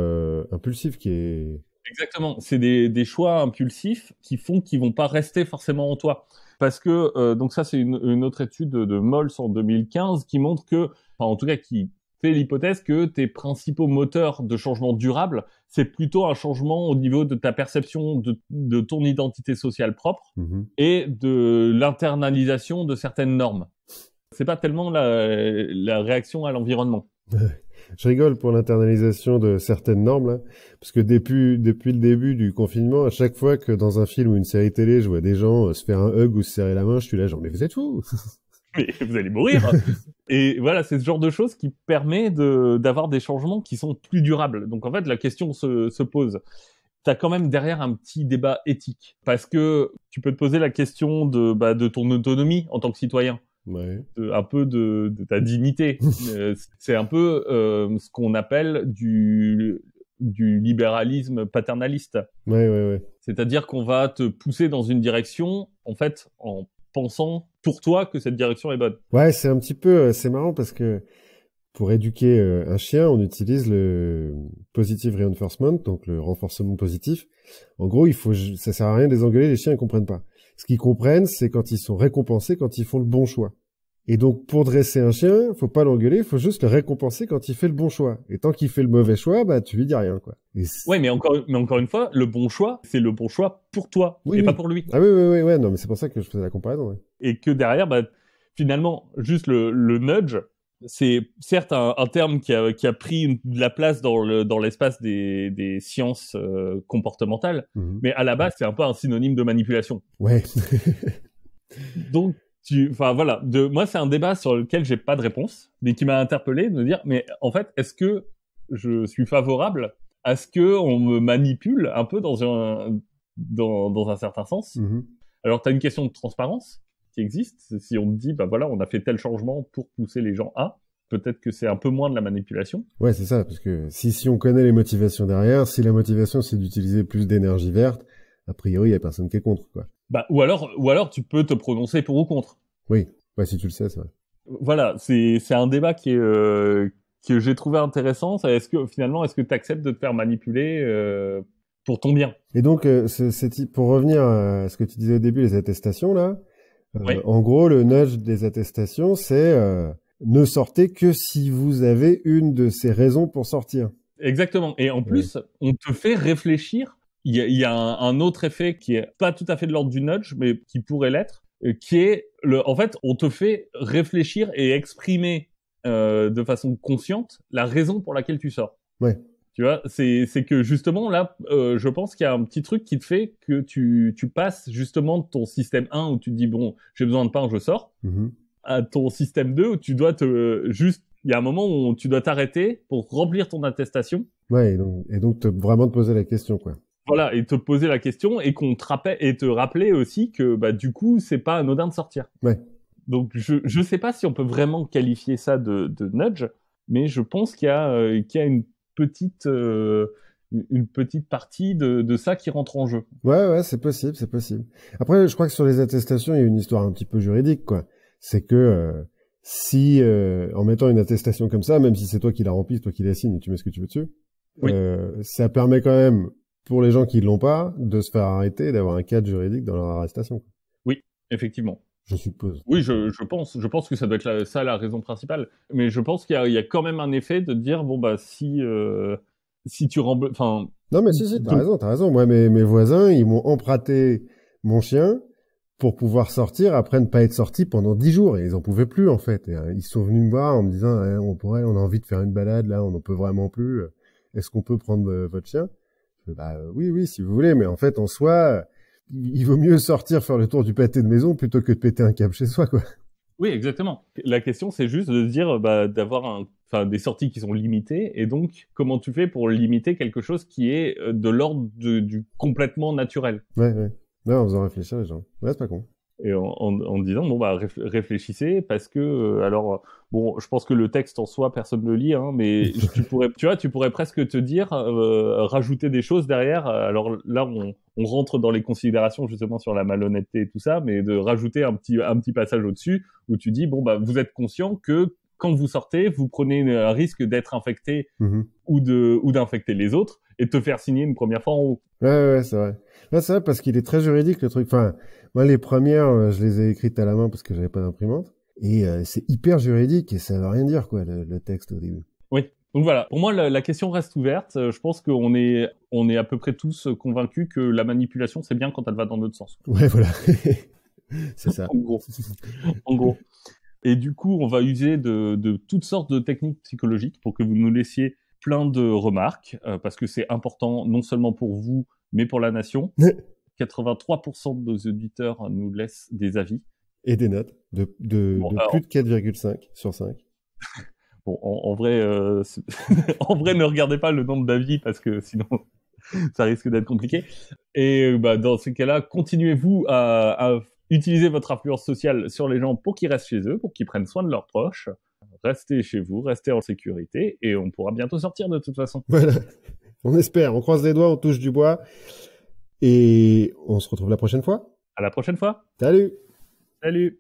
impulsif qui est... Exactement, c'est des choix impulsifs qui font qu'ils vont pas rester forcément en toi. Parce que, donc ça c'est une autre étude de Mols en 2015 qui montre que, enfin en tout cas qui fait l'hypothèse que tes principaux moteurs de changement durable, c'est plutôt un changement au niveau de ta perception de ton identité sociale propre et de l'internalisation de certaines normes. C'est pas tellement la réaction à l'environnement. Je rigole pour l'internalisation de certaines normes, là, parce que depuis le début du confinement, à chaque fois que dans un film ou une série télé, je vois des gens se faire un hug ou se serrer la main, je suis là genre, mais vous êtes fous! Mais vous allez mourir! Et voilà, c'est ce genre de choses qui permet d'avoir des changements qui sont plus durables. Donc en fait, la question se pose. T'as quand même derrière un petit débat éthique. Parce que tu peux te poser la question de ton autonomie en tant que citoyen. Ouais. Un peu de ta dignité. C'est un peu ce qu'on appelle du libéralisme paternaliste. Ouais. C'est-à-dire qu'on va te pousser dans une direction, en fait, en pensant pour toi que cette direction est bonne. Ouais, c'est un petit peu, c'est marrant parce que pour éduquer un chien, on utilise le positive reinforcement, donc le renforcement positif. En gros, ça sert à rien de les engueuler, les chiens ils comprennent pas. Ce qu'ils comprennent, c'est quand ils sont récompensés, quand ils font le bon choix. Et donc, pour dresser un chien, faut pas l'engueuler, faut juste le récompenser quand il fait le bon choix. Et tant qu'il fait le mauvais choix, bah, tu lui dis rien, quoi. Ouais, mais encore une fois, le bon choix, c'est le bon choix pour toi, et pas pour lui. Ah oui, non, mais c'est pour ça que je faisais la comparaison, ouais. Et que derrière, bah, finalement, juste le nudge, c'est certes un terme qui a pris de la place dans l'espace des sciences comportementales, mais à la base, c'est un peu un synonyme de manipulation. Ouais. Donc, enfin voilà, moi c'est un débat sur lequel j'ai pas de réponse, mais qui m'a interpellé de me dire, mais en fait, est-ce que je suis favorable à ce que on me manipule un peu dans un certain sens? Alors, t'as une question de transparence qui existe. Si on te dit, bah voilà, on a fait tel changement pour pousser les gens à, peut-être que c'est un peu moins de la manipulation. Ouais, c'est ça, parce que si on connaît les motivations derrière, si la motivation c'est d'utiliser plus d'énergie verte, a priori, il y a personne qui est contre, quoi. Bah, ou alors tu peux te prononcer pour ou contre. Oui, ouais, si tu le sais, c'est vrai. Voilà, c'est un débat que j'ai trouvé intéressant. Est-ce que tu acceptes de te faire manipuler pour ton bien? Et donc, pour revenir à ce que tu disais au début, les attestations, là, Oui. En gros, le nudge des attestations, c'est ne sortez que si vous avez une de ces raisons pour sortir. Exactement. Et en plus, on te fait réfléchir. Il y a un autre effet qui est pas tout à fait de l'ordre du nudge, mais qui pourrait l'être, qui est en fait, on te fait réfléchir et exprimer de façon consciente la raison pour laquelle tu sors. Ouais. Tu vois, c'est que justement là, je pense qu'il y a un petit truc qui te fait que tu passes justement de ton système 1 où tu te dis bon, j'ai besoin de pain, je sors, à ton système 2 où tu dois il y a un moment où tu dois t'arrêter pour remplir ton attestation. Ouais, et donc vraiment te poser la question, quoi. Voilà, et te poser la question et qu'on te rappelle et te rappeler aussi que bah du coup c'est pas anodin de sortir. Ouais. Donc je sais pas si on peut vraiment qualifier ça de nudge, mais je pense qu'il y a une petite partie de ça qui rentre en jeu. Ouais, c'est possible. Après, je crois que sur les attestations, il y a une histoire un petit peu juridique, quoi. C'est que si en mettant une attestation comme ça, même si c'est toi qui la remplis, toi qui la signes et tu mets ce que tu veux dessus, oui. Ça permet quand même, pour les gens qui l'ont pas, de se faire arrêter, d'avoir un cadre juridique dans leur arrestation. Oui, effectivement. Je suppose. Oui, je pense que ça doit être ça la raison principale. Mais je pense qu'il y a quand même un effet de dire bon bah si tu rembourses, enfin. Non mais si t'as raison. Moi mes voisins ils m'ont emprunté mon chien pour pouvoir sortir après ne pas être sorti pendant 10 jours et ils en pouvaient plus en fait. Et, ils sont venus me voir en me disant on a envie de faire une balade là, on n'en peut vraiment plus. Est-ce qu'on peut prendre votre chien? Bah oui si vous voulez, mais en fait en soi il vaut mieux sortir faire le tour du pâté de maison plutôt que de péter un câble chez soi, quoi. Oui, exactement. La question, c'est juste de dire, d'avoir des sorties qui sont limitées, et donc, comment tu fais pour limiter quelque chose qui est de l'ordre du complètement naturel. Ouais. Non, en faisant réfléchir les gens. Ouais, c'est pas con. Et en disant, bon, bah, réfléchissez, parce que, bon, je pense que le texte en soi, personne ne le lit, hein, mais tu pourrais presque te dire, rajouter des choses derrière. Alors là, on rentre dans les considérations, justement, sur la malhonnêteté et tout ça, mais de rajouter un petit passage au-dessus, où tu dis, bon, bah, vous êtes conscient que quand vous sortez, vous prenez un risque d'être infecté ou d'infecter les autres, et de te faire signer une première fois en haut. Ouais, c'est vrai. Là, c'est vrai parce qu'il est très juridique, le truc. Enfin, moi, les premières, je les ai écrites à la main parce que j'avais pas d'imprimante. Et c'est hyper juridique et ça veut rien dire, quoi, le texte au début. Oui. Donc voilà. Pour moi, la question reste ouverte. Je pense qu'on est à peu près tous convaincus que la manipulation, c'est bien quand elle va dans notre sens. Ouais, voilà. C'est ça. En gros. Et du coup, on va user de toutes sortes de techniques psychologiques pour que vous nous laissiez plein de remarques, parce que c'est important non seulement pour vous, mais pour la nation. 83% de nos auditeurs nous laissent des avis. Et des notes de plus de 4,5 sur 5. Bon, en vrai, en vrai, ne regardez pas le nombre d'avis parce que sinon, ça risque d'être compliqué. Et dans ces cas-là, continuez-vous à utiliser votre influence sociale sur les gens pour qu'ils restent chez eux, pour qu'ils prennent soin de leurs proches. Restez chez vous, restez en sécurité et on pourra bientôt sortir de toute façon. Voilà, on espère, on croise les doigts, on touche du bois et on se retrouve la prochaine fois. À la prochaine fois. Salut. Salut.